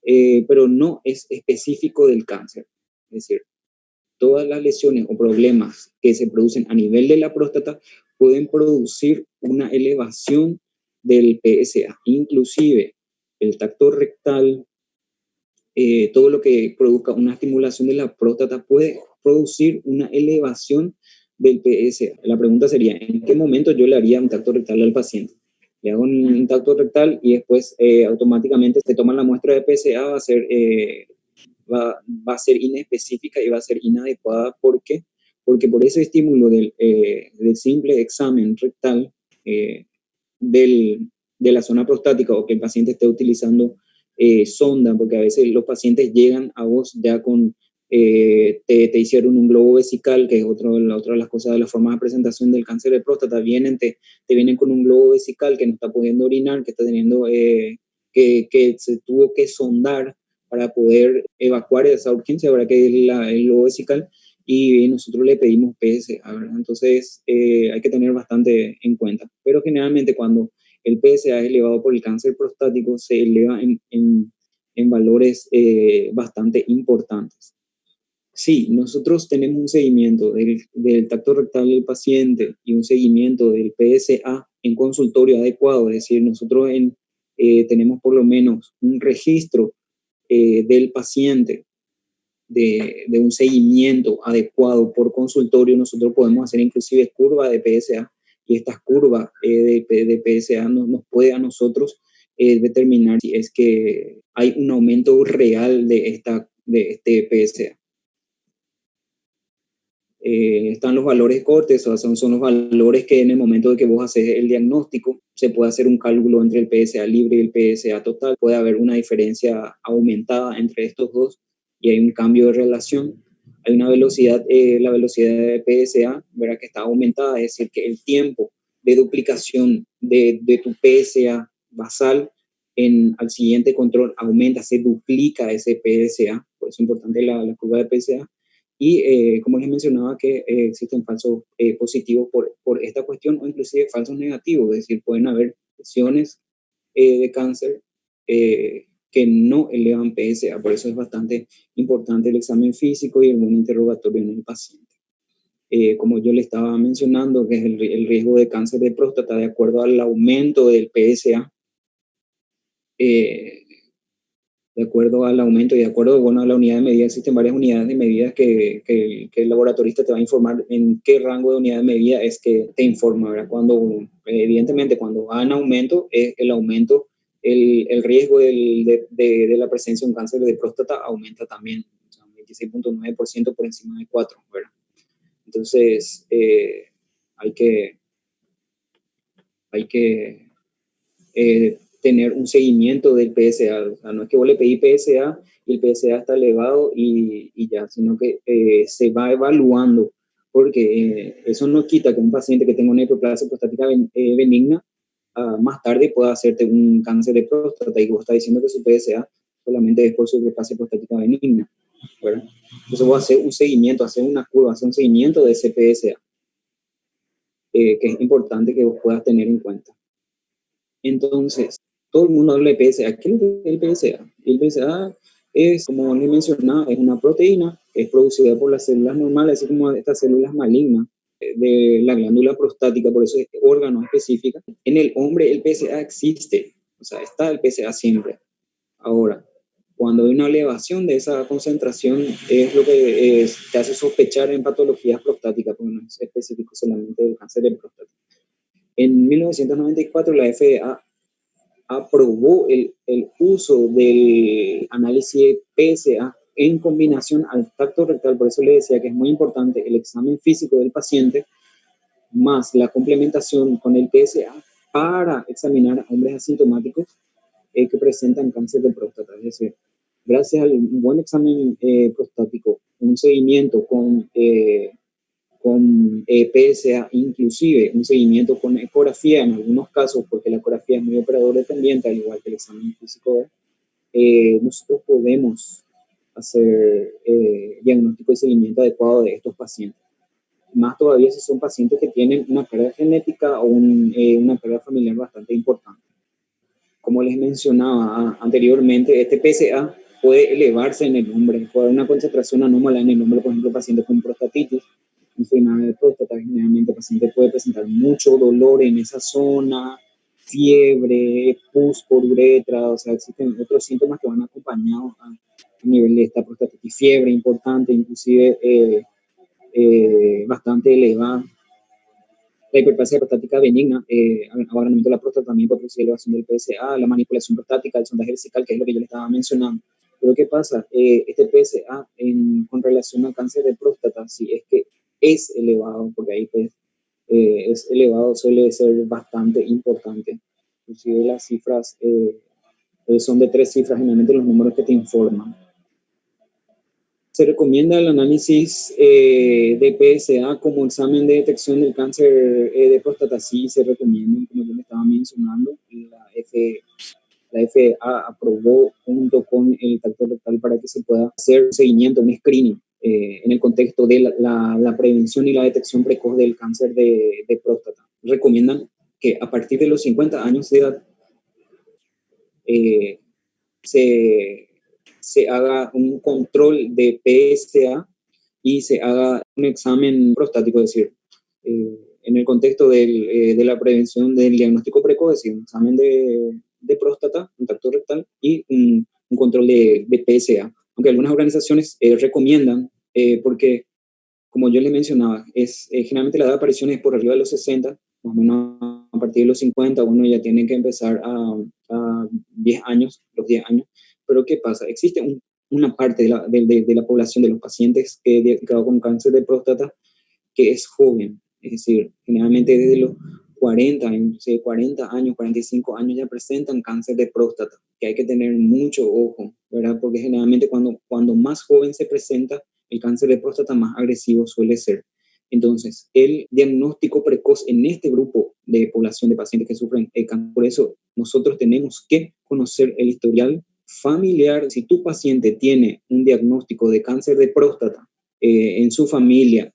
pero no es específico del cáncer. Es decir, todas las lesiones o problemas que se producen a nivel de la próstata pueden producir una elevación del PSA, inclusive el tacto rectal, todo lo que produzca una estimulación de la próstata puede producir una elevación del PSA. La pregunta sería, ¿en qué momento yo le haría un tacto rectal al paciente? Le hago un tacto rectal y después automáticamente se toma la muestra de PSA, va a ser inespecífica y va a ser inadecuada. ¿Por qué? Porque por ese estímulo del simple examen rectal de la zona prostática, o que el paciente esté utilizando sonda, porque a veces los pacientes llegan a vos ya con, te hicieron un globo vesical, que es otra de las cosas de la forma de presentación del cáncer de próstata, te vienen con un globo vesical que no está pudiendo orinar, que está teniendo, que se tuvo que sondar para poder evacuar esa urgencia, ¿verdad? Que es el globo vesical, y nosotros le pedimos PSA, ¿verdad? Entonces hay que tener bastante en cuenta. Pero generalmente cuando el PSA es elevado por el cáncer prostático, se eleva en valores bastante importantes. Sí, nosotros tenemos un seguimiento del tacto rectal del paciente y un seguimiento del PSA en consultorio adecuado, es decir, nosotros tenemos por lo menos un registro del paciente, de un seguimiento adecuado por consultorio. Nosotros podemos hacer inclusive curva de PSA, y estas curvas de PSA nos puede a nosotros determinar si es que hay un aumento real de este PSA. Están los valores cortes, o sea, son los valores que en el momento de que vos haces el diagnóstico se puede hacer un cálculo entre el PSA libre y el PSA total. Puede haber una diferencia aumentada entre estos dos y hay un cambio de relación. Hay una velocidad, la velocidad de PSA, ¿verdad? Que está aumentada, es decir, que el tiempo de duplicación de tu PSA basal al siguiente control aumenta, se duplica ese PSA, por eso es importante la curva de PSA. Y como les mencionaba, que existen falsos positivos por esta cuestión, o inclusive falsos negativos, es decir, pueden haber lesiones de cáncer que no elevan PSA. Por eso es bastante importante el examen físico y el buen interrogatorio en el paciente. Como yo le estaba mencionando, que es el riesgo de cáncer de próstata de acuerdo al aumento del PSA. de acuerdo al aumento y de acuerdo, bueno, a la unidad de medida. Existen varias unidades de medida que el laboratorista te va a informar en qué rango de unidad de medida es que te informa, ¿verdad? Evidentemente, cuando va en aumento, el aumento, el riesgo de la presencia de un cáncer de próstata aumenta también, o sea, un 26.9% por encima de 4, ¿verdad? Entonces, hay que tener un seguimiento del PSA. O sea, no es que vos le pedís PSA y el PSA está elevado y ya, sino que se va evaluando, porque eso no quita que un paciente que tenga una hiperplasia prostática benigna más tarde pueda hacerte un cáncer de próstata, y vos estás diciendo que su PSA solamente es por su hiperplasia prostática benigna, ¿verdad? Entonces vos hacer un seguimiento, hacer una curva, hacer un seguimiento de ese PSA, que es importante que vos puedas tener en cuenta. Entonces, todo el mundo habla de PSA. ¿Qué es el PSA? El PSA es, como les mencionaba, es una proteína que es producida por las células normales, así como estas células malignas de la glándula prostática, por eso es órgano específico. En el hombre el PSA existe, o sea, está el PSA siempre. Ahora, cuando hay una elevación de esa concentración, es lo que te hace sospechar en patologías prostáticas, porque no es específico solamente del cáncer de próstata. En 1994 la FDA aprobó el uso del análisis de PSA en combinación al tacto rectal. Por eso le decía que es muy importante el examen físico del paciente más la complementación con el PSA para examinar a hombres asintomáticos que presentan cáncer de próstata. Es decir, gracias al buen examen prostático, un seguimiento con PSA, inclusive un seguimiento con ecografía en algunos casos, porque la ecografía es muy operador dependiente, al igual que el examen físico, nosotros podemos hacer diagnóstico y seguimiento adecuado de estos pacientes. Más todavía si son pacientes que tienen una carga genética o una carga familiar bastante importante. Como les mencionaba anteriormente, este PSA puede elevarse en el hombre, puede haber una concentración anómala en el hombre, por ejemplo, pacientes con prostatitis, enfermedad de próstata. Generalmente el paciente puede presentar mucho dolor en esa zona, fiebre, pus por uretra, o sea, existen otros síntomas que van acompañados a nivel de esta prostatitis, fiebre importante, inclusive bastante elevada. La hiperplasia prostática benigna, agrandamiento de la próstata también puede producir elevación del PSA, la manipulación prostática, el sondaje vesical, que es lo que yo le estaba mencionando. Pero ¿qué pasa? Este PSA con relación al cáncer de próstata, si es que es elevado, porque ahí pues, es elevado, suele ser bastante importante. Inclusive las cifras son de 3 cifras, generalmente los números que te informan. Se recomienda el análisis de PSA como examen de detección del cáncer de próstata. Sí, se recomienda, como yo le estaba mencionando. La FDA aprobó junto con el tacto rectal para que se pueda hacer un seguimiento, un screening, en el contexto de la prevención y la detección precoz del cáncer de próstata. Recomiendan que a partir de los 50 años de edad se haga un control de PSA y se haga un examen prostático, es decir, en el contexto de la prevención del diagnóstico precoz, es decir, un examen de próstata, un tacto rectal y un control de PSA. Aunque algunas organizaciones recomiendan, porque como yo les mencionaba, generalmente la edad de aparición es por arriba de los 60, más o menos a partir de los 50 uno ya tiene que empezar a 10 años, los 10 años. Pero ¿qué pasa? Existe una parte de la población de los pacientes que diagnosticados con cáncer de próstata que es joven, es decir, generalmente desde los 40 años, 45 años ya presentan cáncer de próstata, que hay que tener mucho ojo, ¿verdad? Porque generalmente cuando más joven se presenta, el cáncer de próstata más agresivo suele ser. Entonces, el diagnóstico precoz en este grupo de población de pacientes que sufren cáncer, por eso nosotros tenemos que conocer el historial familiar. Si tu paciente tiene un diagnóstico de cáncer de próstata en su familia,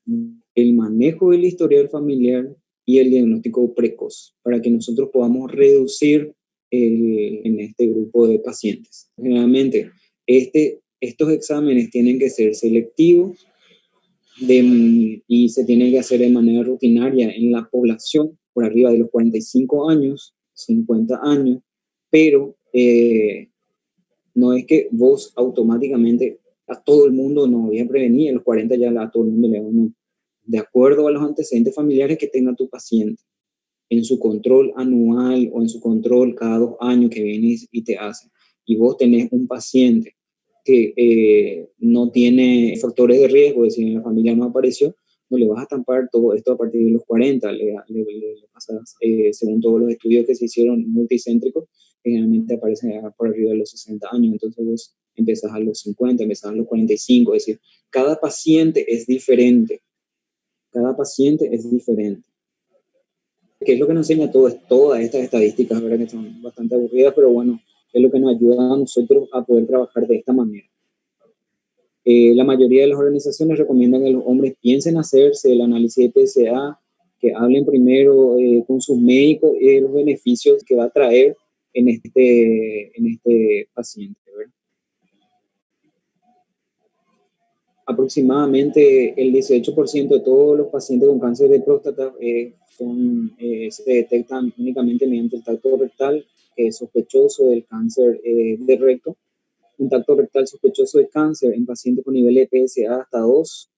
el manejo del historial familiar y el diagnóstico precoz, para que nosotros podamos reducir en este grupo de pacientes. Generalmente, estos exámenes tienen que ser selectivos y se tienen que hacer de manera rutinaria en la población por arriba de los 45 años, 50 años, pero No es que vos automáticamente a todo el mundo no voy a prevenir, a los 40 ya a todo el mundo le hago, no. De acuerdo a los antecedentes familiares que tenga tu paciente, en su control anual o en su control cada 2 años que vienes y te hacen, y vos tenés un paciente que no tiene factores de riesgo, es decir, en la familia no apareció, no le vas a estampar todo esto a partir de los 40, le pasas, según todos los estudios que se hicieron multicéntricos, generalmente aparece por arriba de los 60 años, entonces vos empezás a los 50, empezás a los 45, es decir, cada paciente es diferente, cada paciente es diferente. Que es lo que nos enseña todas estas estadísticas, ¿verdad? Que son bastante aburridas, pero bueno, es lo que nos ayuda a nosotros a poder trabajar de esta manera. La mayoría de las organizaciones recomiendan que los hombres piensen hacerse el análisis de PSA, que hablen primero con sus médicos y los beneficios que va a traer en este paciente, ¿verdad? Aproximadamente el 18% de todos los pacientes con cáncer de próstata se detectan únicamente mediante el tacto rectal sospechoso del cáncer de recto. Un tacto rectal sospechoso de cáncer en pacientes con nivel de PSA hasta 2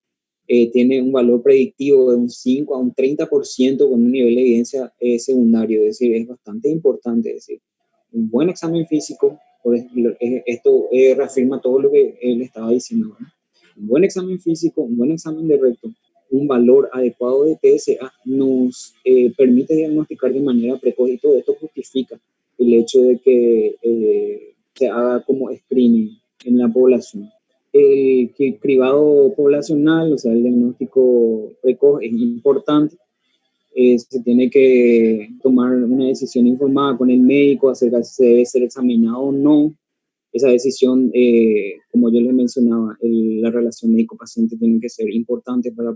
tiene un valor predictivo de un 5 a un 30% con un nivel de evidencia secundario, es decir, es bastante importante. Es decir, un buen examen físico, por ejemplo, esto reafirma todo lo que él estaba diciendo, ¿no? Un buen examen físico, un buen examen de recto, un valor adecuado de PSA nos permite diagnosticar de manera precoz, y todo esto justifica el hecho de que se haga como screening en la población. El cribado poblacional, o sea, el diagnóstico precoz es importante. Se tiene que tomar una decisión informada con el médico acerca de si se debe ser examinado o no. Esa decisión, como yo les mencionaba, la relación médico-paciente tiene que ser importante para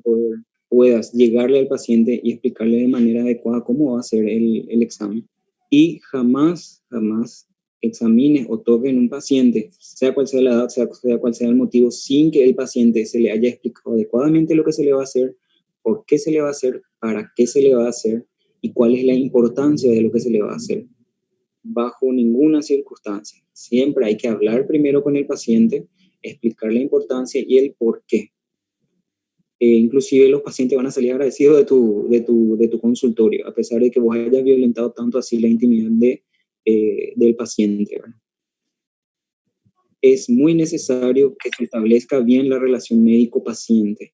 puedas llegarle al paciente y explicarle de manera adecuada cómo va a ser el examen. Y jamás examines o toques en un paciente, sea cual sea la edad, sea cual sea el motivo, sin que el paciente se le haya explicado adecuadamente lo que se le va a hacer, por qué se le va a hacer, para qué se le va a hacer y cuál es la importancia de lo que se le va a hacer. Bajo ninguna circunstancia. Siempre hay que hablar primero con el paciente, explicar la importancia y el por qué. Inclusive los pacientes van a salir agradecidos de tu consultorio, a pesar de que vos hayas violentado tanto así la intimidad del paciente, ¿verdad? Es muy necesario que se establezca bien la relación médico-paciente.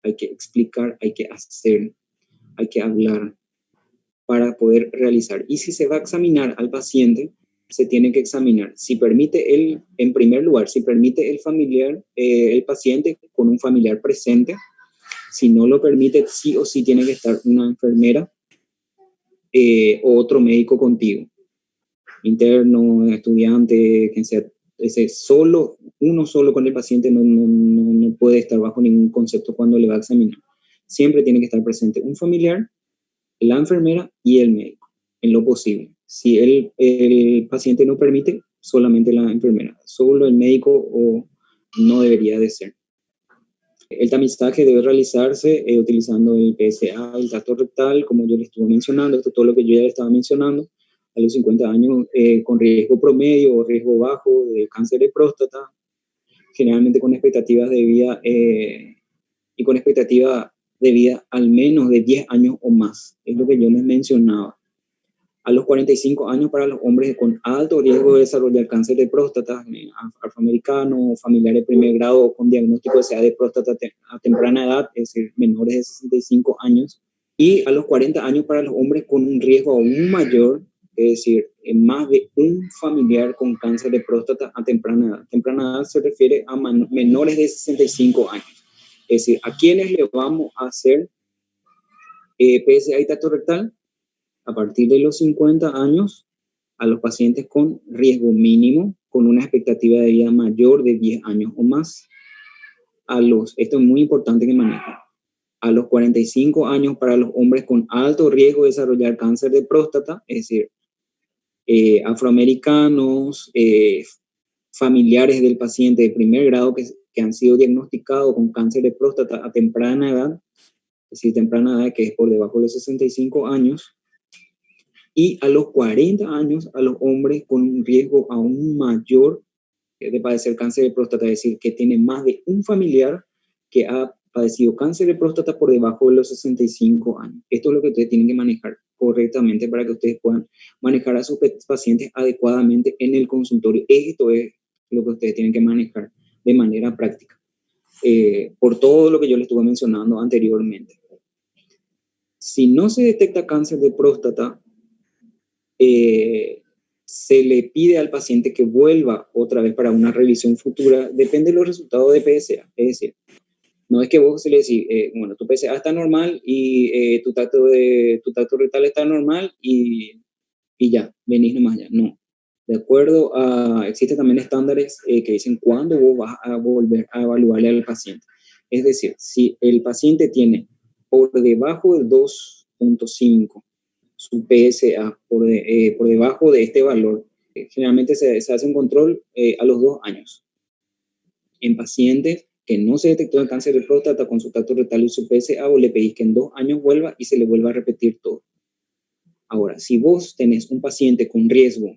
Hay que explicar, hay que hacer, hay que hablar para poder realizar. Y si se va a examinar al paciente, se tiene que examinar, si permite en primer lugar, si permite el paciente con un familiar presente. Si no lo permite, sí o sí tiene que estar una enfermera o otro médico contigo, interno, estudiante, quien sea. Uno solo con el paciente no puede estar bajo ningún concepto cuando le va a examinar. Siempre tiene que estar presente un familiar, la enfermera y el médico, en lo posible. Si el paciente no permite, solamente la enfermera. Solo el médico o no debería de ser. El tamizaje debe realizarse utilizando el PSA, el tacto rectal, como yo le estuve mencionando, esto es todo lo que yo ya le estaba mencionando, a los 50 años con riesgo promedio o riesgo bajo de cáncer de próstata, generalmente con expectativas de vida y con expectativa de vida al menos de 10 años o más, es lo que yo les mencionaba. A los 45 años para los hombres con alto riesgo de desarrollar cáncer de próstata, afroamericanos, familiares de primer grado con diagnóstico de próstata a temprana edad, es decir, menores de 65 años. Y a los 40 años para los hombres con un riesgo aún mayor, es decir, más de un familiar con cáncer de próstata a temprana edad. Temprana edad se refiere a menores de 65 años. Es decir, ¿a quiénes le vamos a hacer PSA y tacto rectal? A partir de los 50 años, a los pacientes con riesgo mínimo, con una expectativa de vida mayor de 10 años o más. Esto es muy importante que manejen. A los 45 años para los hombres con alto riesgo de desarrollar cáncer de próstata, es decir, afroamericanos, familiares del paciente de primer grado que han sido diagnosticados con cáncer de próstata a temprana edad, es decir, temprana edad que es por debajo de los 65 años, y a los 40 años a los hombres con un riesgo aún mayor de padecer cáncer de próstata, es decir, que tiene más de un familiar que ha padecido cáncer de próstata por debajo de los 65 años. Esto es lo que ustedes tienen que manejar correctamente para que ustedes puedan manejar a sus pacientes adecuadamente en el consultorio. Esto es lo que ustedes tienen que manejar de manera práctica, por todo lo que yo les estuve mencionando anteriormente. Si no se detecta cáncer de próstata, se le pide al paciente que vuelva otra vez para una revisión futura, depende de los resultados de PSA, es decir, no es que vos se le decís, bueno, tu PSA está normal y tu tacto rectal está normal y ya, venís nomás ya. No. De acuerdo a, existen también estándares que dicen cuándo vos vas a volver a evaluarle al paciente. Es decir, si el paciente tiene por debajo del 2.5 su PSA, por debajo de este valor, generalmente se hace un control a los 2 años. En pacientes que no se detectó el cáncer de próstata con su tacto rectal y su PSA, o le pedís que en 2 años vuelva y se le vuelva a repetir todo. Ahora, si vos tenés un paciente con riesgo,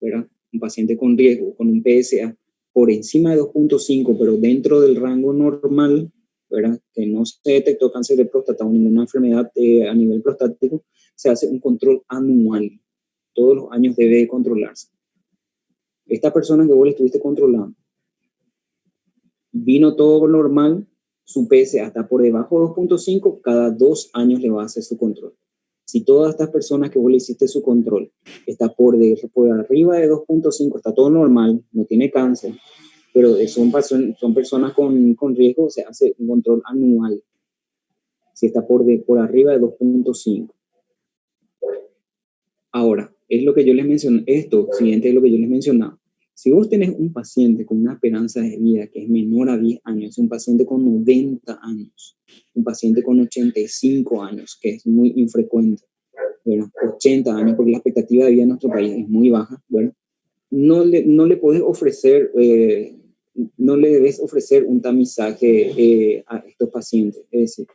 ¿verdad? Un paciente con riesgo, con un PSA por encima de 2.5, pero dentro del rango normal, ¿verdad? Que no se detectó cáncer de próstata o ninguna enfermedad a nivel prostático, se hace un control anual. Todos los años debe de controlarse. Esta persona que vos le estuviste controlando, vino todo normal, su PSA está por debajo de 2.5, cada 2 años le va a hacer su control. Si todas estas personas que vos le hiciste su control está por arriba de 2.5, está todo normal, no tiene cáncer, pero son personas con riesgo, se hace un control anual. Si está por arriba de 2.5. Ahora, es lo que yo les mencioné, esto siguiente es lo que yo les mencionaba. Si vos tenés un paciente con una esperanza de vida que es menor a 10 años, un paciente con 90 años, un paciente con 85 años, que es muy infrecuente, bueno, 80 años, porque la expectativa de vida en nuestro país es muy baja, bueno, no le podés ofrecer, no le debes ofrecer un tamizaje a estos pacientes. Es decir,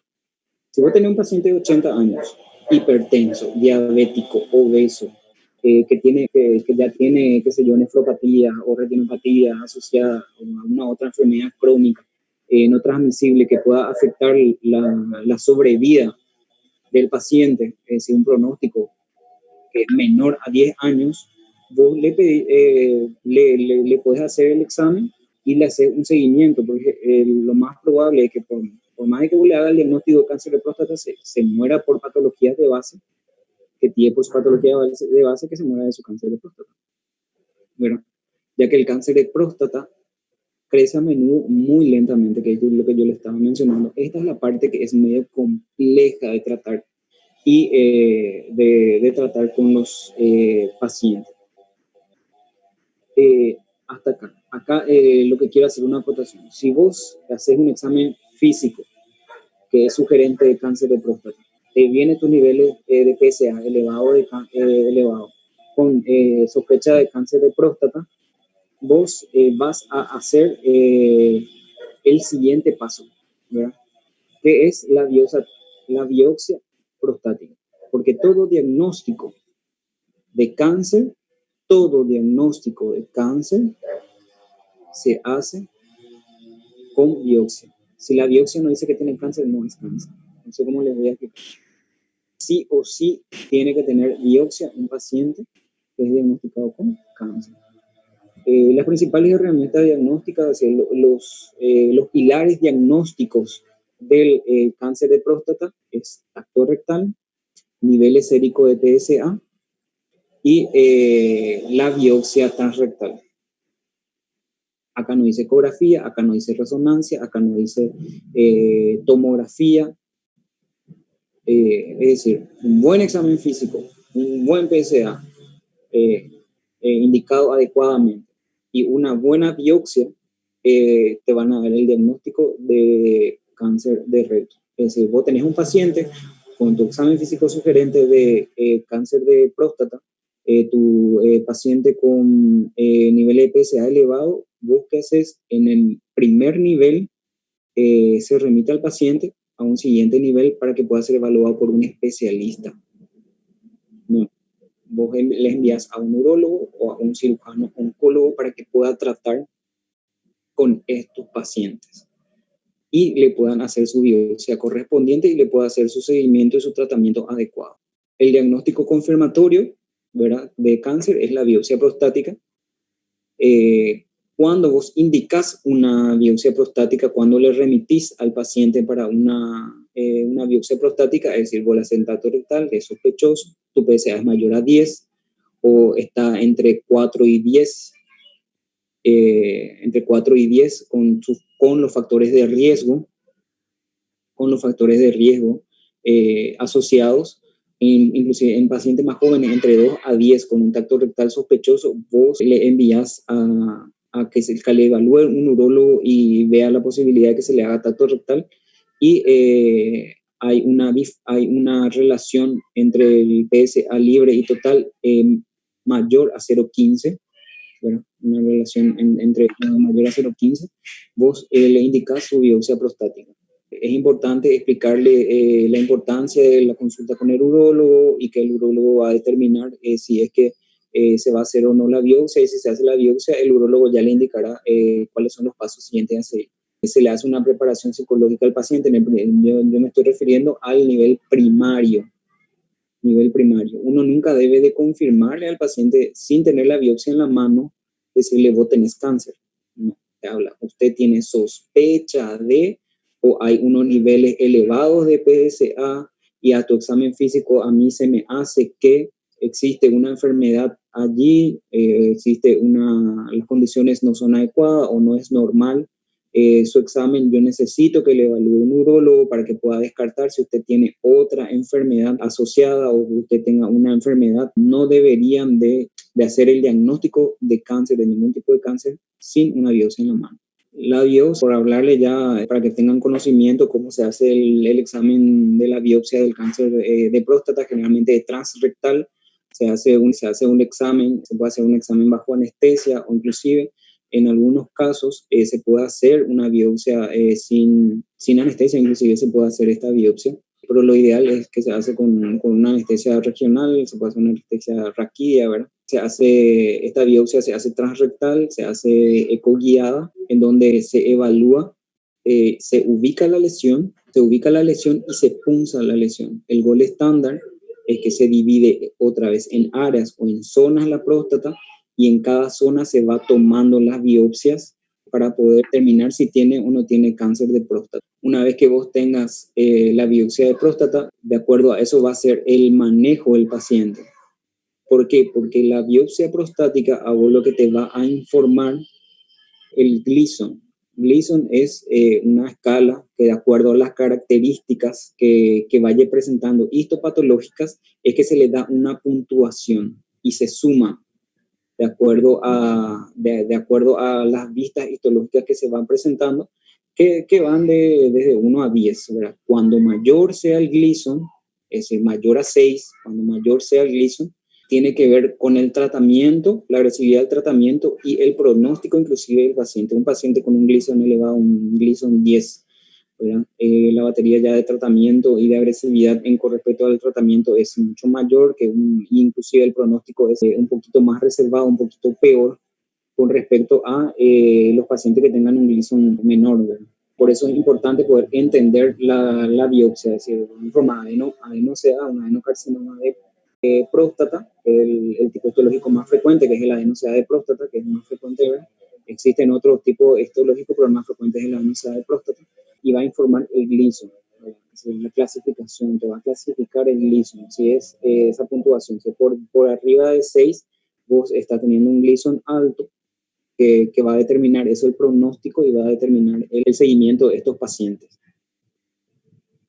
si vos tenés un paciente de 80 años, hipertenso, diabético, obeso, que ya tiene, qué sé yo, nefropatía o retinopatía asociada a una otra enfermedad crónica no transmisible que pueda afectar la sobrevida del paciente, es decir, un pronóstico que es menor a 10 años, vos le podés hacer el examen y le haces un seguimiento, porque lo más probable es que por más de que vos le hagas el diagnóstico de cáncer de próstata, se muera por patologías de base, que tiene por su patología de base que se muera de su cáncer de próstata. Bueno, ya que el cáncer de próstata crece a menudo muy lentamente, que es lo que yo le estaba mencionando. Esta es la parte que es medio compleja de tratar y de tratar con los pacientes. Hasta acá. Acá lo que quiero hacer una acotación. Si vos haces un examen físico que es sugerente de cáncer de próstata, te viene tus niveles de PSA elevado con sospecha de cáncer de próstata, vos vas a hacer el siguiente paso, ¿verdad? Que es la biopsia prostática. Porque todo diagnóstico de cáncer se hace con biopsia. Si la biopsia no dice que tiene cáncer, no es cáncer. No sé cómo les voy a explicar. Sí o sí tiene que tener biopsia un paciente que es diagnosticado con cáncer. Las principales herramientas diagnósticas, los pilares diagnósticos del cáncer de próstata es tacto rectal, niveles séricos de PSA y la biopsia transrectal. Acá no dice ecografía, acá no dice resonancia, acá no dice tomografía. Es decir, un buen examen físico, un buen PSA indicado adecuadamente y una buena biopsia te van a dar el diagnóstico de cáncer de recto. Es decir, vos tenés un paciente con tu examen físico sugerente de cáncer de próstata, tu paciente con nivel de PSA elevado, vos que haces en el primer nivel, se remite al paciente a un siguiente nivel para que pueda ser evaluado por un especialista. No. les envías a un urólogo o a un cirujano oncólogo para que pueda tratar con estos pacientes y le puedan hacer su biopsia correspondiente y le pueda hacer su seguimiento y su tratamiento adecuado. El diagnóstico confirmatorio, ¿verdad?, de cáncer es la biopsia prostática. Cuando vos indicás una biopsia prostática, cuando le remitís al paciente para una biopsia prostática, es decir, vos le haces el tacto rectal, es sospechoso, tu PSA es mayor a 10 o está entre 4 y 10, entre 4 y 10 con los factores de riesgo, asociados, inclusive en pacientes más jóvenes, entre 2 a 10 con un tacto rectal sospechoso, vos le envías a que le evalúe un urólogo y vea la posibilidad de que se le haga tacto rectal, y hay una relación entre el PSA libre y total mayor a 0,15, bueno, una relación entre mayor a 0,15, vos le indicas su biopsia prostática. Es importante explicarle la importancia de la consulta con el urólogo y que el urólogo va a determinar si es que se va a hacer o no la biopsia, y si se hace la biopsia, el urólogo ya le indicará cuáles son los pasos siguientes a seguir. Se le hace una preparación psicológica al paciente. Yo me estoy refiriendo al nivel primario. Uno nunca debe de confirmarle al paciente sin tener la biopsia en la mano, decirle vos tenés cáncer. No, te habla, usted tiene sospecha de, o hay unos niveles elevados de PSA, y a tu examen físico a mí se me hace que existe una enfermedad allí, las condiciones no son adecuadas o no es normal. Su examen, yo necesito que le evalúe un urólogo para que pueda descartar si usted tiene otra enfermedad asociada o usted tenga una enfermedad. No deberían de hacer el diagnóstico de cáncer, de ningún tipo de cáncer, sin una biopsia en la mano. La biopsia, por hablarle ya, para que tengan conocimiento cómo se hace el examen de la biopsia del cáncer de próstata, generalmente transrectal. Se hace un examen, se puede hacer un examen bajo anestesia, o inclusive en algunos casos se puede hacer una biopsia sin anestesia, inclusive se puede hacer esta biopsia, pero lo ideal es que se hace con una anestesia regional, se puede hacer una anestesia raquídea, ¿verdad? Esta biopsia se hace transrectal, se hace ecoguiada, en donde se evalúa, se ubica la lesión y se punza la lesión. El gol estándar es que se divide otra vez en áreas o en zonas la próstata, y en cada zona se va tomando las biopsias para poder determinar si tiene o no tiene cáncer de próstata. Una vez que vos tengas la biopsia de próstata, de acuerdo a eso va a ser el manejo del paciente. ¿Por qué? Porque la biopsia prostática a vos lo que te va a informar el Gleason. Gleason es una escala que, de acuerdo a las características que vaya presentando histopatológicas, es que se le da una puntuación y se suma de acuerdo a las vistas histológicas que se van presentando, que van desde 1 a 10, ¿verdad? Cuando mayor sea el Gleason, es decir, mayor a 6, cuando mayor sea el Gleason, tiene que ver con el tratamiento, la agresividad del tratamiento y el pronóstico inclusive del paciente. Un paciente con un Gleason elevado, un Gleason 10, la batería ya de tratamiento y de agresividad con respecto al tratamiento es mucho mayor, inclusive el pronóstico es un poquito más reservado, un poquito peor con respecto a los pacientes que tengan un Gleason menor, ¿verdad? Por eso es importante poder entender la biopsia, es decir, un adeno-CA, un adenocarcinoma de próstata, el tipo histológico más frecuente, que es el adeno-CA de próstata, que es el más frecuente, ¿verdad? Existen otros tipos histológicos, pero el más frecuente es el adeno-CA de próstata, y va a informar el Gleason. Es la clasificación, te va a clasificar el Gleason. Si es esa puntuación, si por arriba de 6, vos estás teniendo un Gleason alto, que va a determinar eso, el pronóstico, y va a determinar el seguimiento de estos pacientes.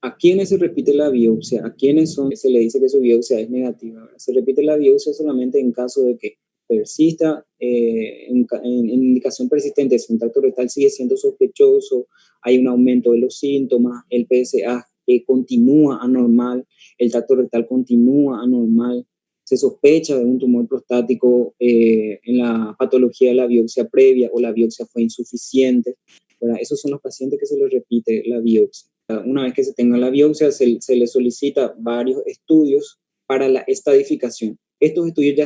¿A quiénes se repite la biopsia? ¿A quiénes se le dice que su biopsia es negativa? Se repite la biopsia solamente en caso de que persista, en indicación persistente, si un tacto rectal sigue siendo sospechoso, hay un aumento de los síntomas, el PSA continúa anormal, el tacto rectal continúa anormal, se sospecha de un tumor prostático en la patología de la biopsia previa, o la biopsia fue insuficiente, ¿verdad? Esos son los pacientes que se les repite la biopsia. Una vez que se tenga la biopsia, se le solicita varios estudios para la estadificación. Estos estudios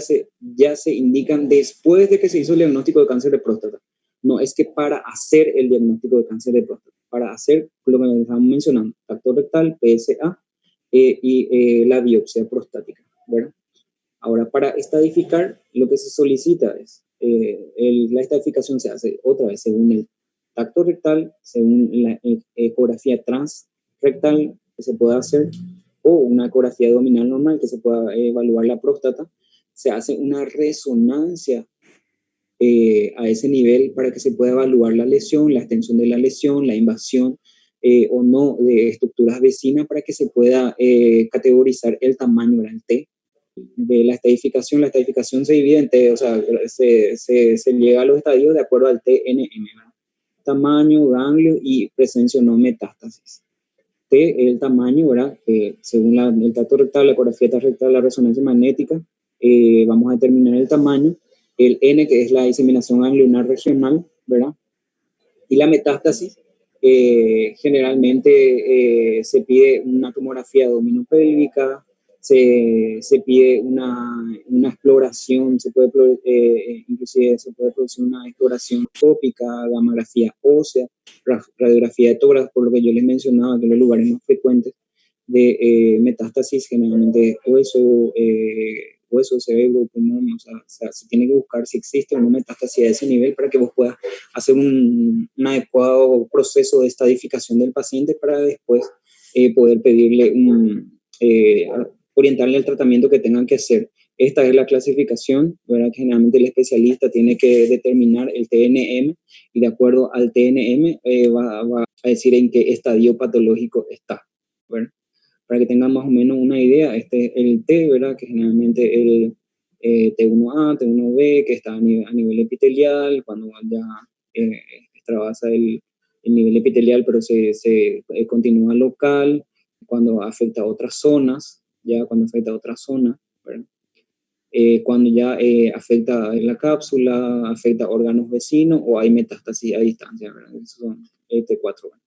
ya se indican después de que se hizo el diagnóstico de cáncer de próstata. No es que para hacer el diagnóstico de cáncer de próstata, para hacer lo que estamos mencionando, tacto rectal, PSA y la biopsia prostática, ¿verdad? Ahora, para estadificar, lo que se solicita es, la estadificación se hace otra vez según el tacto rectal, según la ecografía transrectal que se pueda hacer, o una ecografía abdominal normal que se pueda evaluar la próstata. Se hace una resonancia a ese nivel para que se pueda evaluar la lesión, la extensión de la lesión, la invasión o no de estructuras vecinas, para que se pueda categorizar el tamaño, el T de la estadificación se divide en T, o sea, se llega a los estadios de acuerdo al TNM, ¿verdad? Tamaño, ganglio y presencia o no metástasis. T es el tamaño, ¿verdad? Según el tacto rectal, la ecografía rectal, la resonancia magnética, vamos a determinar el tamaño. El N, que es la diseminación ganglionar regional, ¿verdad? Y la metástasis, generalmente se pide una tomografía abdominopélvica, se pide una exploración, inclusive se puede producir una exploración endoscópica, gamografía ósea, radiografía de tórax, por lo que yo les mencionaba, que los lugares más frecuentes de metástasis, generalmente hueso, cerebro, pulmón, o sea, se tiene que buscar si existe una metástasis a ese nivel para que vos puedas hacer un adecuado proceso de estadificación del paciente para después poder pedirle orientarle el tratamiento que tengan que hacer. Esta es la clasificación, ¿verdad? Que generalmente el especialista tiene que determinar el TNM y de acuerdo al TNM va a decir en qué estadio patológico está, ¿verdad? Para que tengan más o menos una idea, este es el T, ¿verdad? Que generalmente el T1A, T1B, que está a nivel epitelial, cuando ya extravasa el nivel epitelial, pero se continúa local, cuando afecta a otras zonas, ¿verdad? Cuando ya afecta la cápsula, afecta órganos vecinos o hay metástasis a distancia, ¿verdad? Esos son T4, ¿verdad?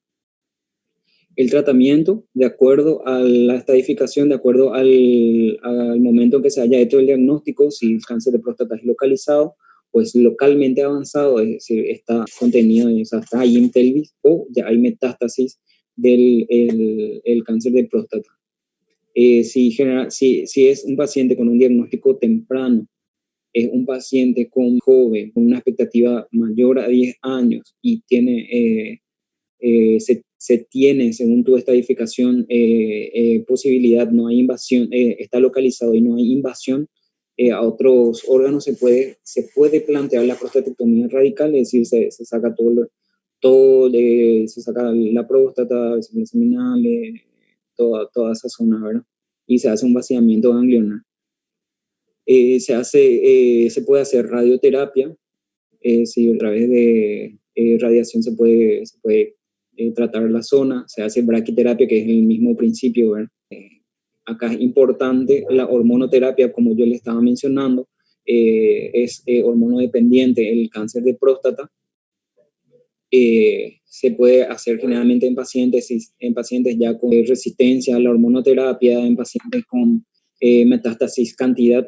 El tratamiento, de acuerdo a la estadificación, de acuerdo al momento en que se haya hecho el diagnóstico, si el cáncer de próstata es localizado, pues localmente avanzado, es decir, está contenido, o sea, está ahí en pelvis, o ya hay metástasis del el cáncer de próstata. Si es un paciente con un diagnóstico temprano, es un paciente joven, con una expectativa mayor a 10 años y tiene, se tiene, según tu estadificación, posibilidad, no hay invasión, está localizado y no hay invasión a otros órganos, se puede plantear la prostatectomía radical, es decir, se saca se saca la próstata, el seminal, toda esa zona, ¿verdad? Y se hace un vaciamiento ganglionar. Se puede hacer radioterapia, si a través de radiación se puede tratar la zona, se hace braquiterapia, que es el mismo principio, ¿verdad? Acá es importante la hormonoterapia, como yo le estaba mencionando, es hormonodependiente. El cáncer de próstata se puede hacer generalmente en pacientes ya con resistencia a la hormonoterapia, en pacientes con metástasis,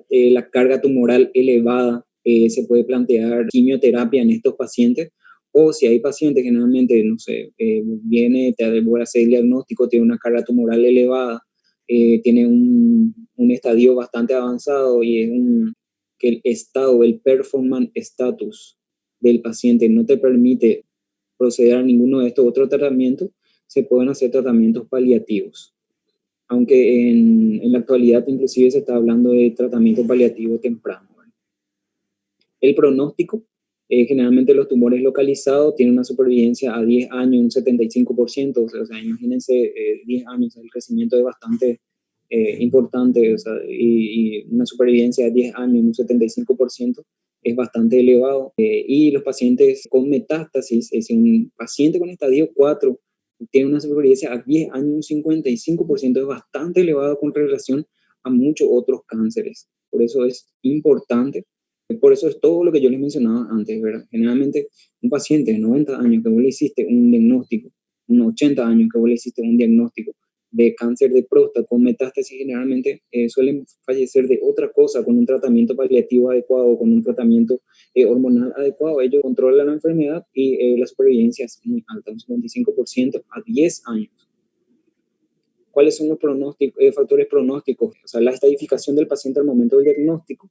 la carga tumoral elevada, se puede plantear quimioterapia en estos pacientes, o si hay pacientes generalmente, no sé, te voy a hacer el diagnóstico, tiene una carga tumoral elevada, tiene un estadio bastante avanzado y es que el estado, el performance status del paciente no te permite proceder a ninguno de estos otros tratamientos, se pueden hacer tratamientos paliativos. Aunque en la actualidad inclusive se está hablando de tratamiento paliativo temprano. El pronóstico, generalmente los tumores localizados tienen una supervivencia a 10 años, un 75%, o sea, imagínense 10 años, el crecimiento es bastante importante, o sea, y una supervivencia de 10 años, un 75%, es bastante elevado. Y los pacientes con metástasis, es decir, un paciente con estadio 4 tiene una supervivencia a 10 años, un 55%, es bastante elevado con relación a muchos otros cánceres. Por eso es importante. Por eso es todo lo que yo les mencionaba antes, ¿verdad? Generalmente un paciente de 90 años que vos le hiciste un diagnóstico, unos 80 años que vos le hiciste un diagnóstico de cáncer de próstata con metástasis generalmente suelen fallecer de otra cosa, con un tratamiento paliativo adecuado, con un tratamiento hormonal adecuado. Ellos controlan la enfermedad y la supervivencia es muy alta, un 55% a 10 años. ¿Cuáles son los factores pronósticos? O sea, la estadificación del paciente al momento del diagnóstico,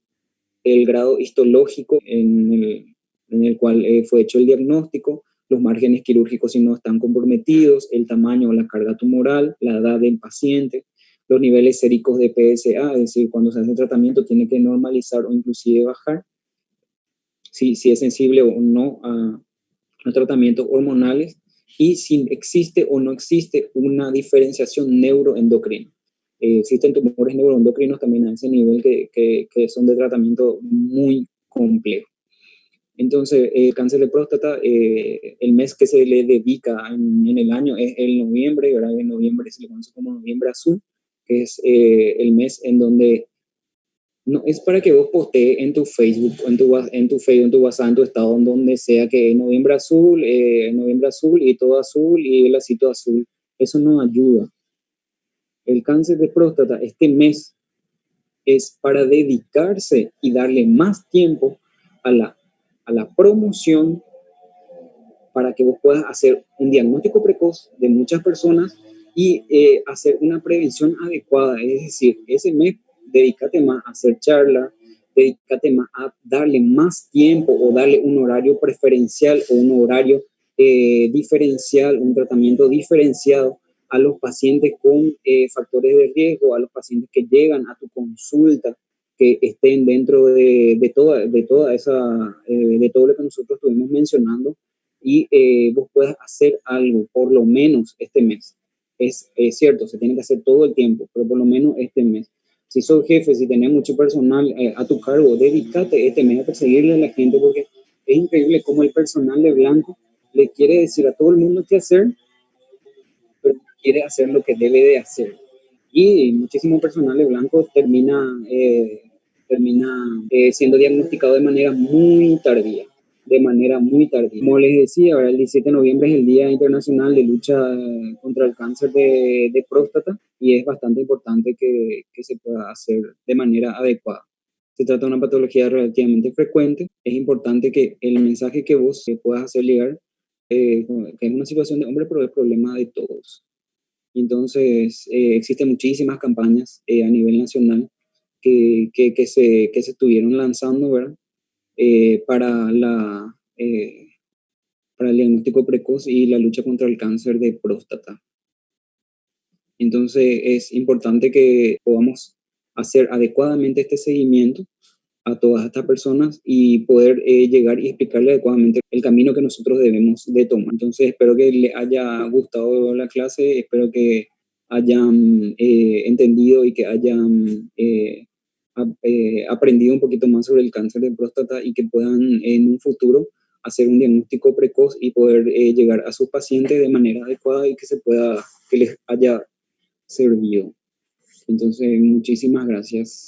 el grado histológico en el cual fue hecho el diagnóstico, los márgenes quirúrgicos si no están comprometidos, el tamaño o la carga tumoral, la edad del paciente, los niveles séricos de PSA, es decir, cuando se hace el tratamiento tiene que normalizar o inclusive bajar, si es sensible o no a tratamientos hormonales, y si existe o no existe una diferenciación neuroendocrina. Existen tumores neuroendocrinos también a ese nivel que son de tratamiento muy complejo. Entonces, el cáncer de próstata, el mes que se le dedica en el año es el noviembre, ¿verdad? En noviembre se le conoce como noviembre azul, que es el mes en donde no es para que vos postees en tu Facebook, en tu Facebook, en tu WhatsApp, en tu estado, en donde sea que es noviembre azul y todo azul y el lacito azul. Eso no ayuda. El cáncer de próstata, este mes, es para dedicarse y darle más tiempo a la promoción para que vos puedas hacer un diagnóstico precoz de muchas personas y hacer una prevención adecuada. Es decir, ese mes dedícate más a hacer charlas, dedícate más a darle más tiempo o darle un horario preferencial o un horario diferencial, un tratamiento diferenciado a los pacientes con factores de riesgo, a los pacientes que llegan a tu consulta, que estén dentro de todo lo que nosotros estuvimos mencionando, y vos puedas hacer algo, por lo menos este mes. Es cierto, se tiene que hacer todo el tiempo, pero por lo menos este mes. Si sos jefe, si tenés mucho personal a tu cargo, dedícate este mes a perseguirle a la gente, porque es increíble cómo el personal de blanco le quiere decir a todo el mundo qué hacer, pero quiere hacer lo que debe de hacer. Y muchísimo personal de blanco termina siendo diagnosticado de manera muy tardía. Como les decía, ahora el 17 de noviembre es el Día Internacional de Lucha contra el Cáncer de Próstata y es bastante importante que se pueda hacer de manera adecuada. Se trata de una patología relativamente frecuente. Es importante que el mensaje que vos puedas hacer llegar, que es una situación de hombre, pero es problema de todos. Entonces, existen muchísimas campañas a nivel nacional que se estuvieron lanzando, ¿verdad? Para el diagnóstico precoz y la lucha contra el cáncer de próstata. Entonces es importante que podamos hacer adecuadamente este seguimiento a todas estas personas y poder llegar y explicarle adecuadamente el camino que nosotros debemos de tomar. Entonces espero que les haya gustado la clase, espero que hayan entendido y que hayan aprendido un poquito más sobre el cáncer de próstata y que puedan en un futuro hacer un diagnóstico precoz y poder llegar a sus pacientes de manera adecuada y que les haya servido. Entonces, muchísimas gracias.